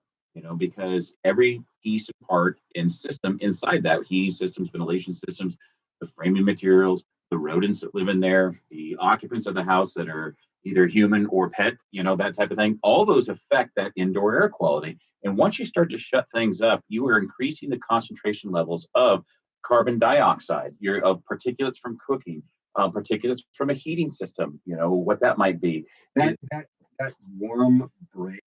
because every piece and part and system inside that, heating systems, ventilation systems, the framing materials, the rodents that live in there, the occupants of the house that are either human or pet, that type of thing, all those affect that indoor air quality. And once you start to shut things up, you are increasing the concentration levels of carbon dioxide, of particulates from cooking, particulates from a heating system, what that might be. That warm bread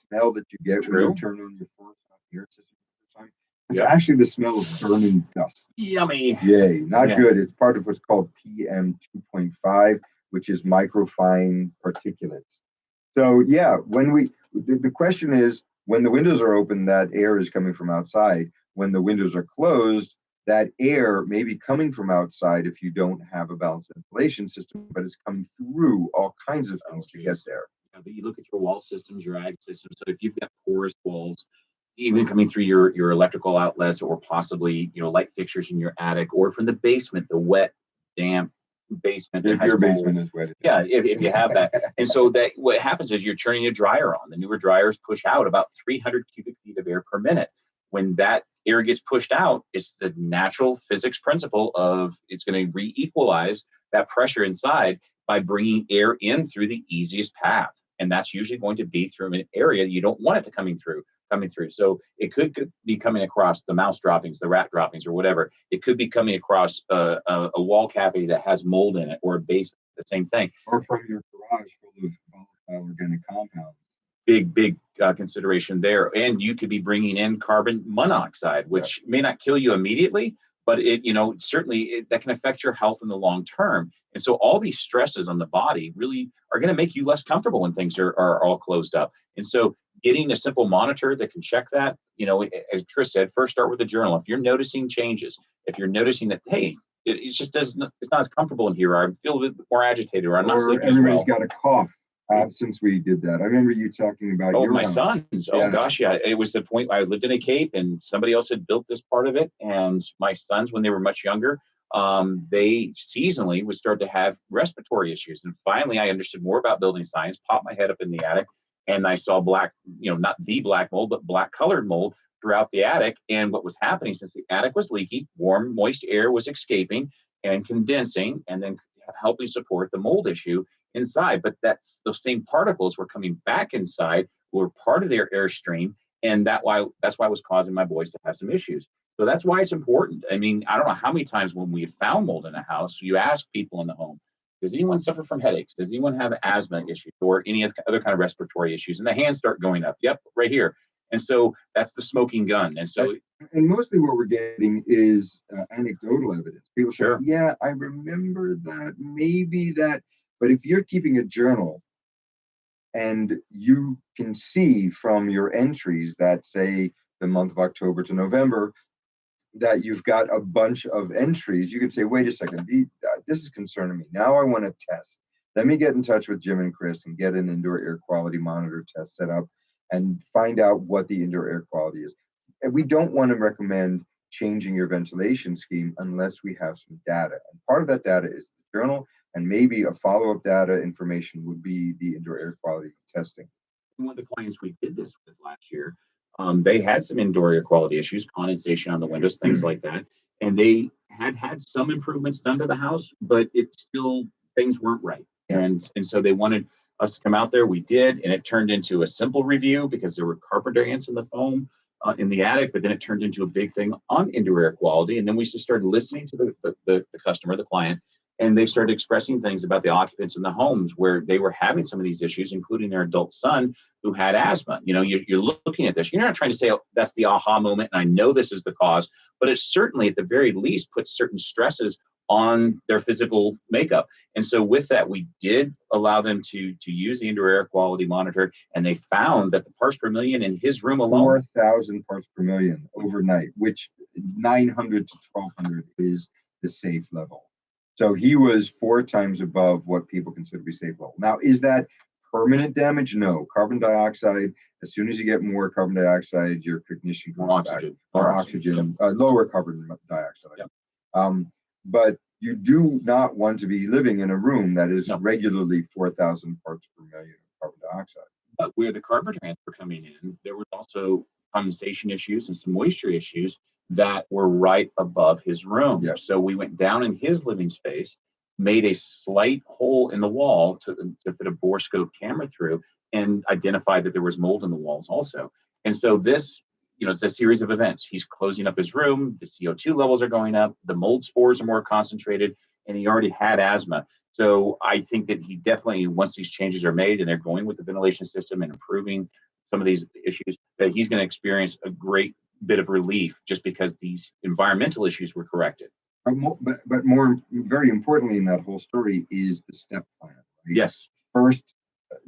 smell that you get when you turn on your forced air system for the time, it's actually the smell of burning dust. Yummy. Yay, not good. It's part of what's called PM 2.5, which is microfine particulates. So yeah, the question is, when the windows are open, that air is coming from outside. When the windows are closed, that air may be coming from outside if you don't have a balanced ventilation system, but it's coming through all kinds of things to get there. You look at your wall systems, your ag systems. So if you've got porous walls, even coming through your electrical outlets, or possibly light fixtures in your attic, or from the basement, the wet, damp basement. If your basement is wet. Yeah, if you have that. And so that what happens is you're turning a dryer on. The newer dryers push out about 300 cubic feet of air per minute. When that air gets pushed out, it's the natural physics principle of it's going to re-equalize that pressure inside by bringing air in through the easiest path. And that's usually going to be through an area you don't want it to coming through. So it could be coming across the mouse droppings, the rat droppings, or whatever. It could be coming across a wall cavity that has mold in it, or a basement, the same thing. Or from your garage full of volatile organic compounds. Big consideration there. And you could be bringing in carbon monoxide, which may not kill you immediately, but it, certainly that can affect your health in the long term. And so all these stresses on the body really are going to make you less comfortable when things are all closed up. And so getting a simple monitor that can check that, as Chris said, first start with a journal. If you're noticing changes, if you're noticing that, hey, it's not as comfortable in here, or I feel a bit more agitated, or I'm not sleeping as well. Everybody's got a cough. Since we did that, I remember you talking about my sons. Oh gosh, yeah. It was the point I lived in a Cape, and somebody else had built this part of it. And my sons, when they were much younger, they seasonally would start to have respiratory issues. And finally, I understood more about building science. Popped my head up in the attic, and I saw black, not the black mold, but black colored mold throughout the attic. And what was happening, since the attic was leaky, warm, moist air was escaping and condensing, and then helping support the mold issue inside. But that's the same particles were coming back inside, were part of their airstream, and that's why it was causing my boys to have some issues. So that's why it's important. I mean, I don't know how many times when we found mold in a house, you ask people in the home, does anyone suffer from headaches? Does anyone have asthma issues or any other kind of respiratory issues? And the hands start going up. Yep, right here. And so that's the smoking gun. And so, And mostly what we're getting is anecdotal evidence. People say, sure, yeah, I remember that, maybe that. But if you're keeping a journal and you can see from your entries that say the month of October to November, that you've got a bunch of entries, you can say, wait a second, this is concerning me. Now I want to test. Let me get in touch with Jim and Chris and get an indoor air quality monitor test set up and find out what the indoor air quality is. And we don't want to recommend changing your ventilation scheme unless we have some data. And part of that data is the journal, and maybe a follow-up data information would be the indoor air quality testing. one of the clients we did this with last year, they had some indoor air quality issues, condensation on the windows, things like that. And they had some improvements done to the house, but it still, things weren't right. And so they wanted us to come out there. We did, and it turned into a simple review because there were carpenter ants in the foam in the attic, but then it turned into a big thing on indoor air quality. And then we just started listening to the customer, the client, and they started expressing things about the occupants in the homes where they were having some of these issues, including their adult son who had asthma. You know, you're looking at this, you're not trying to say, oh, that's the aha moment, and I know this is the cause, but it certainly, at the very least, puts certain stresses on their physical makeup. And so with that, we did allow them to use the indoor air quality monitor, and they found that the parts per million in his room alone, 4,000 parts per million overnight, which 900 to 1,200 is the safe level. So he was 4 times above what people consider to be safe level. Now, is that permanent damage? No. Carbon dioxide, as soon as you get more carbon dioxide, your cognition goes more back. oxygen, More oxygen, lower carbon dioxide. Yep. But you do not want to be living in a room that is No. regularly 4,000 parts per million of carbon dioxide. But where the carpenter ants were coming in, there was also condensation issues and some moisture issues that were right above his room. Yeah. So we went down in his living space, made a slight hole in the wall to fit a borescope camera through, and identified that there was mold in the walls also. And so this, it's a series of events. He's closing up his room, the CO2 levels are going up, the mold spores are more concentrated, and he already had asthma. So I think that he definitely, once these changes are made and they're going with the ventilation system and improving some of these issues, that he's going to experience a great bit of relief just because these environmental issues were corrected. But more, very importantly in that whole story is the step plan. Right? Yes. First,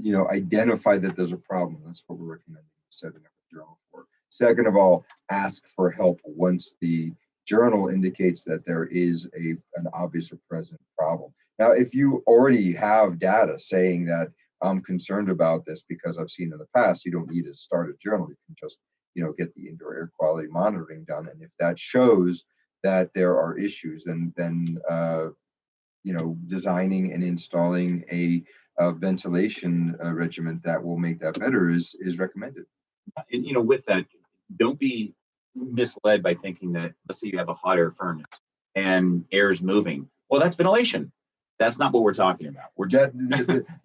identify that there's a problem. That's what we're recommending setting up a journal for. Second of all, ask for help once the journal indicates that there is an obvious or present problem. Now, if you already have data saying that I'm concerned about this because I've seen in the past, you don't need to start a journal. You can just, get the indoor air quality monitoring done. And if that shows that there are issues, then designing and installing a ventilation regimen that will make that better is recommended. And with that, don't be misled by thinking that, let's say you have a hot air furnace and air is moving. Well, that's ventilation. That's not what we're talking about.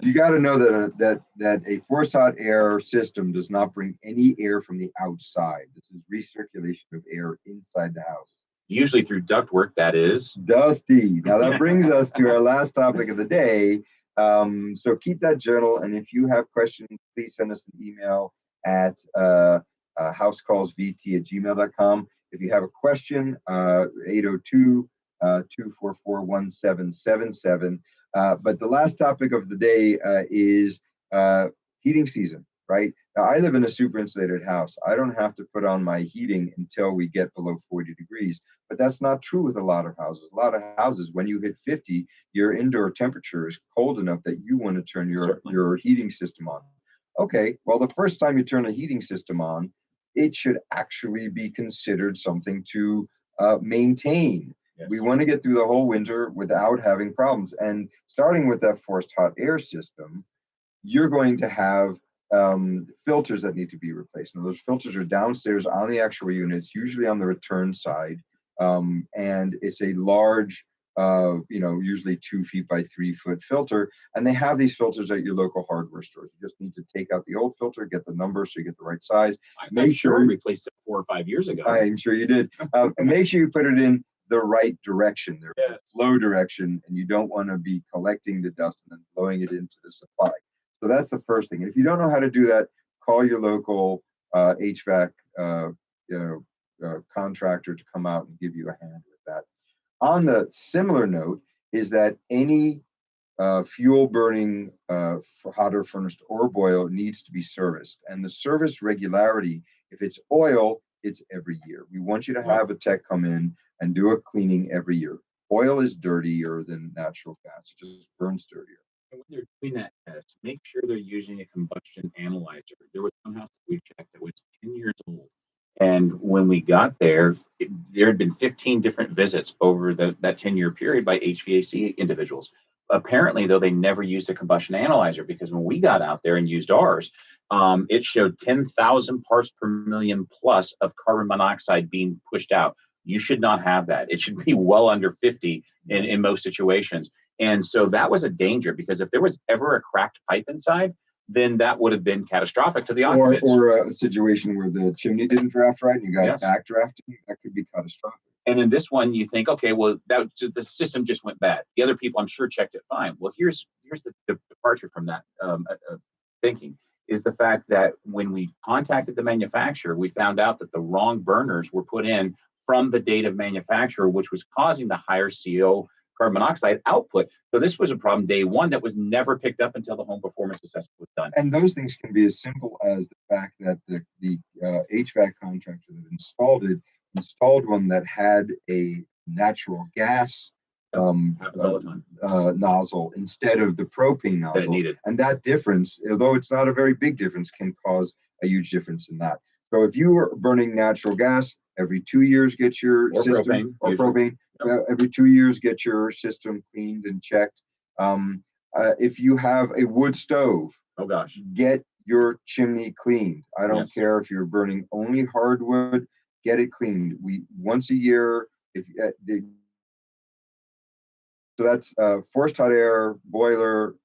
You got to know that a forced hot air system does not bring any air from the outside. This is recirculation of air inside the house. Usually through ductwork, that is. Dusty. Now that brings us to our last topic of the day. So keep that journal, and if you have questions, please send us an email at housecallsvt@gmail.com. If you have a question, 802-244-1777. But the last topic of the day is heating season, right? Now, I live in a super insulated house. I don't have to put on my heating until we get below 40 degrees. But that's not true with a lot of houses. A lot of houses, when you hit 50, your indoor temperature is cold enough that you want to turn your heating system on. Okay, well, the first time you turn a heating system on, it should actually be considered something to maintain. Yes. We want to get through the whole winter without having problems. And starting with that forced hot air system, you're going to have filters that need to be replaced. And those filters are downstairs on the actual units, usually on the return side. And it's a large, usually 2 feet by 3 foot filter. And they have these filters at your local hardware stores. You just need to take out the old filter, get the number so you get the right size. I'm sure we replaced it 4 or 5 years ago. I'm sure you did. And make sure you put it in the right direction, the flow direction, and you don't want to be collecting the dust and then blowing it into the supply. So that's the first thing. And if you don't know how to do that, call your local HVAC contractor to come out and give you a hand with that. On the similar note is that any fuel burning hot or furnace or boil needs to be serviced, and the service regularity, if it's oil, it's every year. We want you to have a tech come in and do a cleaning every year. Oil is dirtier than natural gas. It just burns dirtier. And when they're doing that test, make sure they're using a combustion analyzer. There was one house that we checked that was 10 years old. And when we got there, there had been 15 different visits over that 10-year period by HVAC individuals. Apparently, though, they never used a combustion analyzer, because when we got out there and used ours, it showed 10,000 parts per million plus of carbon monoxide being pushed out. You should not have that. It should be well under 50 in most situations. And so that was a danger, because if there was ever a cracked pipe inside, then that would have been catastrophic to the occupants. Or a situation where the chimney didn't draft right and you got backdrafting, that could be catastrophic. And in this one, you think, okay, well, the system just went bad. The other people, I'm sure, checked it fine. Well, here's the departure from that thinking, is the fact that when we contacted the manufacturer, we found out that the wrong burners were put in from the date of manufacturer, which was causing the higher CO carbon monoxide output. So this was a problem day one that was never picked up until the home performance assessment was done. And those things can be as simple as the fact that the HVAC contractor that installed one that had a natural gas nozzle instead of the propane nozzle. That it needed. And that difference, although it's not a very big difference, can cause a huge difference in that. So if you are burning natural gas, every 2 years get your system, propane, every 2 years get your system cleaned and checked. If you have a wood stove, oh gosh, get your chimney cleaned. I don't care if you're burning only hardwood, get it cleaned. Once a year. So that's forced hot air, boiler,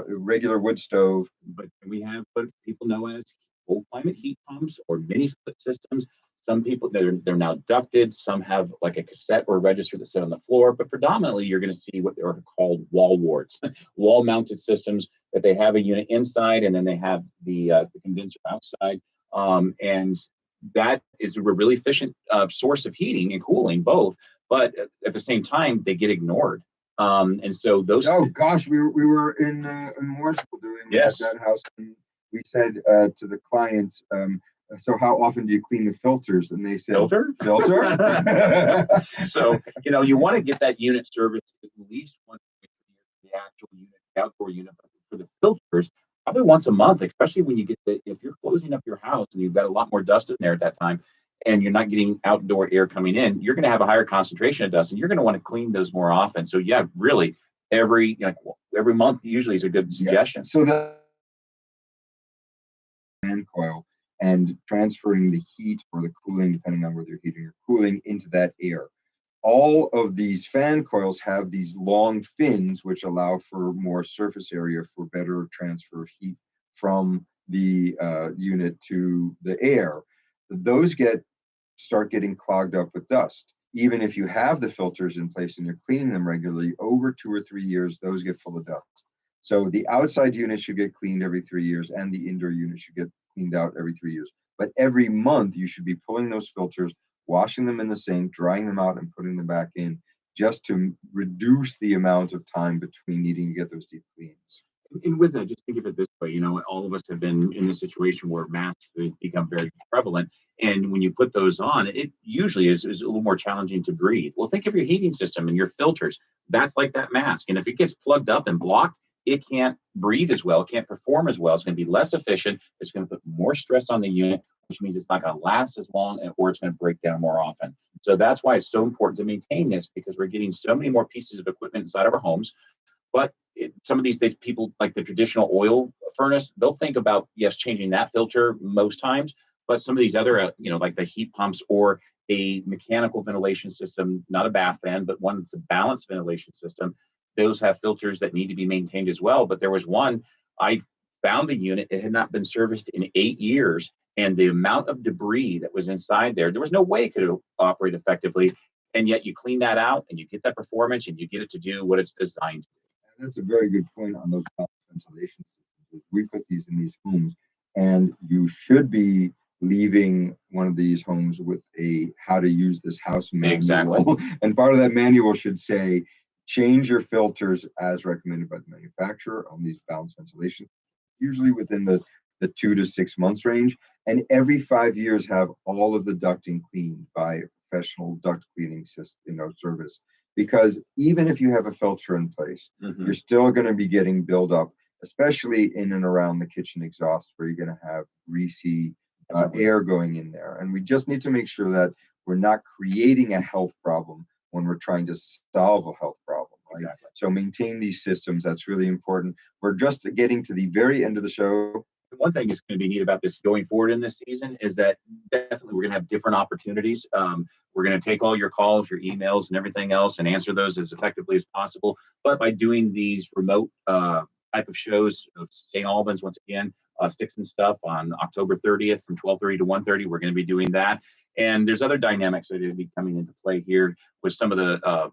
regular wood stove. But we have what people know as cold climate heat pumps or mini split systems. Some people, they're now ducted. Some have like a cassette or a register that sit on the floor. But predominantly, you're going to see what are called wall warts, wall-mounted systems that they have a unit inside, and then they have the condenser outside. And that is a really efficient source of heating and cooling, both. But at the same time, they get ignored. And so those. Oh gosh, we were in Mooresville doing that house, and we said to the client, so how often do you clean the filters? And they said, filter. So, you want to get that unit serviced at least once a year, the actual unit, the outdoor unit. But for the filters, probably once a month, especially when you get if you're closing up your house and you've got a lot more dust in there at that time, and you're not getting outdoor air coming in, you're going to have a higher concentration of dust, and you're going to want to clean those more often. So yeah, really, every month usually is a good suggestion. Yeah. So the fan coil and transferring the heat or the cooling, depending on whether you're heating or cooling, into that air. All of these fan coils have these long fins, which allow for more surface area for better transfer of heat from the unit to the air. Those start getting clogged up with dust. Even if you have the filters in place and you're cleaning them regularly, over 2 or 3 years, those get full of dust. So the outside unit should get cleaned every 3 years, and the indoor unit should get cleaned out every 3 years. But every month, you should be pulling those filters, washing them in the sink, drying them out, and putting them back in, just to reduce the amount of time between needing to get those deep cleans. And with that, just think of it this way, all of us have been in a situation where masks have become very prevalent. And when you put those on, it usually is a little more challenging to breathe. Well, think of your heating system and your filters. That's like that mask. And if it gets plugged up and blocked, it can't breathe as well. It can't perform as well. It's going to be less efficient. It's going to put more stress on the unit, which means it's not going to last as long, or it's going to break down more often. So that's why it's so important to maintain this, because we're getting so many more pieces of equipment inside of our homes. But some of these days, people like the traditional oil furnace, they'll think about, yes, changing that filter most times. But some of these other, like the heat pumps or a mechanical ventilation system, not a bath fan, but one that's a balanced ventilation system, those have filters that need to be maintained as well. But there was one, I found the unit, it had not been serviced in 8 years. And the amount of debris that was inside there was no way it could operate effectively. And yet you clean that out and you get that performance and you get it to do what it's designed to do. That's a very good point on those ventilation systems. We put these in these homes and you should be leaving one of these homes with a how to use this house manual. Exactly. And part of that manual should say, change your filters as recommended by the manufacturer on these balanced ventilation, usually within the 2 to 6 months range. And every 5 years, have all of the ducting cleaned by a professional duct cleaning system, service. Because even if you have a filter in place, you're still going to be getting buildup, especially in and around the kitchen exhaust, where you're going to have greasy air going in there. And we just need to make sure that we're not creating a health problem when we're trying to solve a health problem. Right? Exactly. So maintain these systems. That's really important. We're just getting to the very end of the show. One thing that's going to be neat about this going forward in this season is that definitely we're going to have different opportunities. We're going to take all your calls, your emails, and everything else, and answer those as effectively as possible. But by doing these remote type of shows of St. Albans, once again, Sticks and Stuff on October 30th from 12:30 to 1:30, we're going to be doing that. And there's other dynamics that are going to be coming into play here with some of the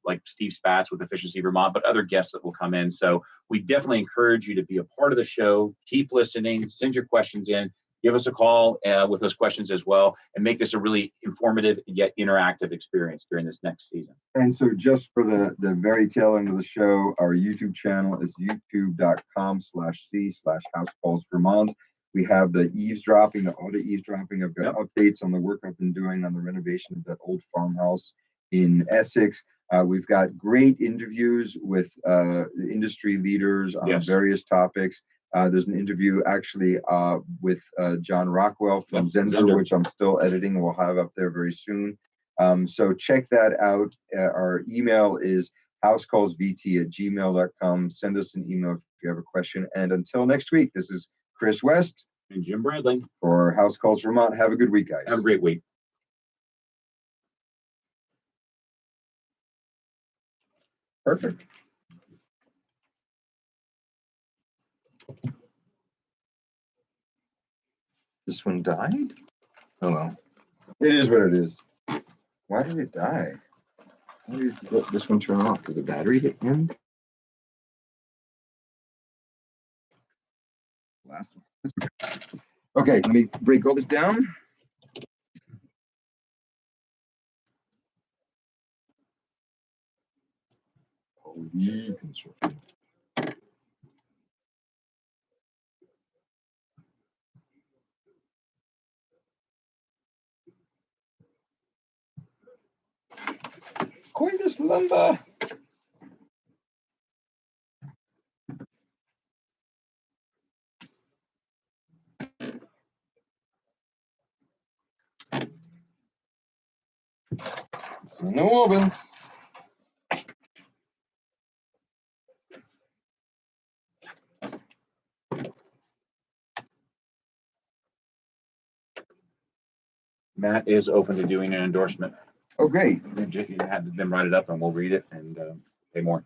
like Steve Spatz with Efficiency Vermont, but other guests that will come in. So we definitely encourage you to be a part of the show. Keep listening, send your questions in, give us a call with those questions as well, and make this a really informative yet interactive experience during this next season. And so just for the very tail end of the show, our YouTube channel is youtube.com/c/housecallsvermont. We have the eavesdropping, the auto eavesdropping. I've got updates on the work I've been doing on the renovation of that old farmhouse in Essex. We've got great interviews with industry leaders on various topics. There's an interview actually with John Rockwell from Zender, which I'm still editing. We'll have up there very soon. So check that out. Our email is housecallsvt@gmail.com. Send us an email if you have a question. And until next week, this is Chris West and Jim Bradley for House Calls Vermont. Have a good week, guys. Have a great week. Perfect. This one died? Oh well. It is what it is. Why did it die? Why did this one turn off? Did the battery hit end? Last one. Okay, let me break all this down. Construction. Coitus lumber. No ovens. Matt is open to doing an endorsement. Oh, great. You have them write it up and we'll read it and pay more.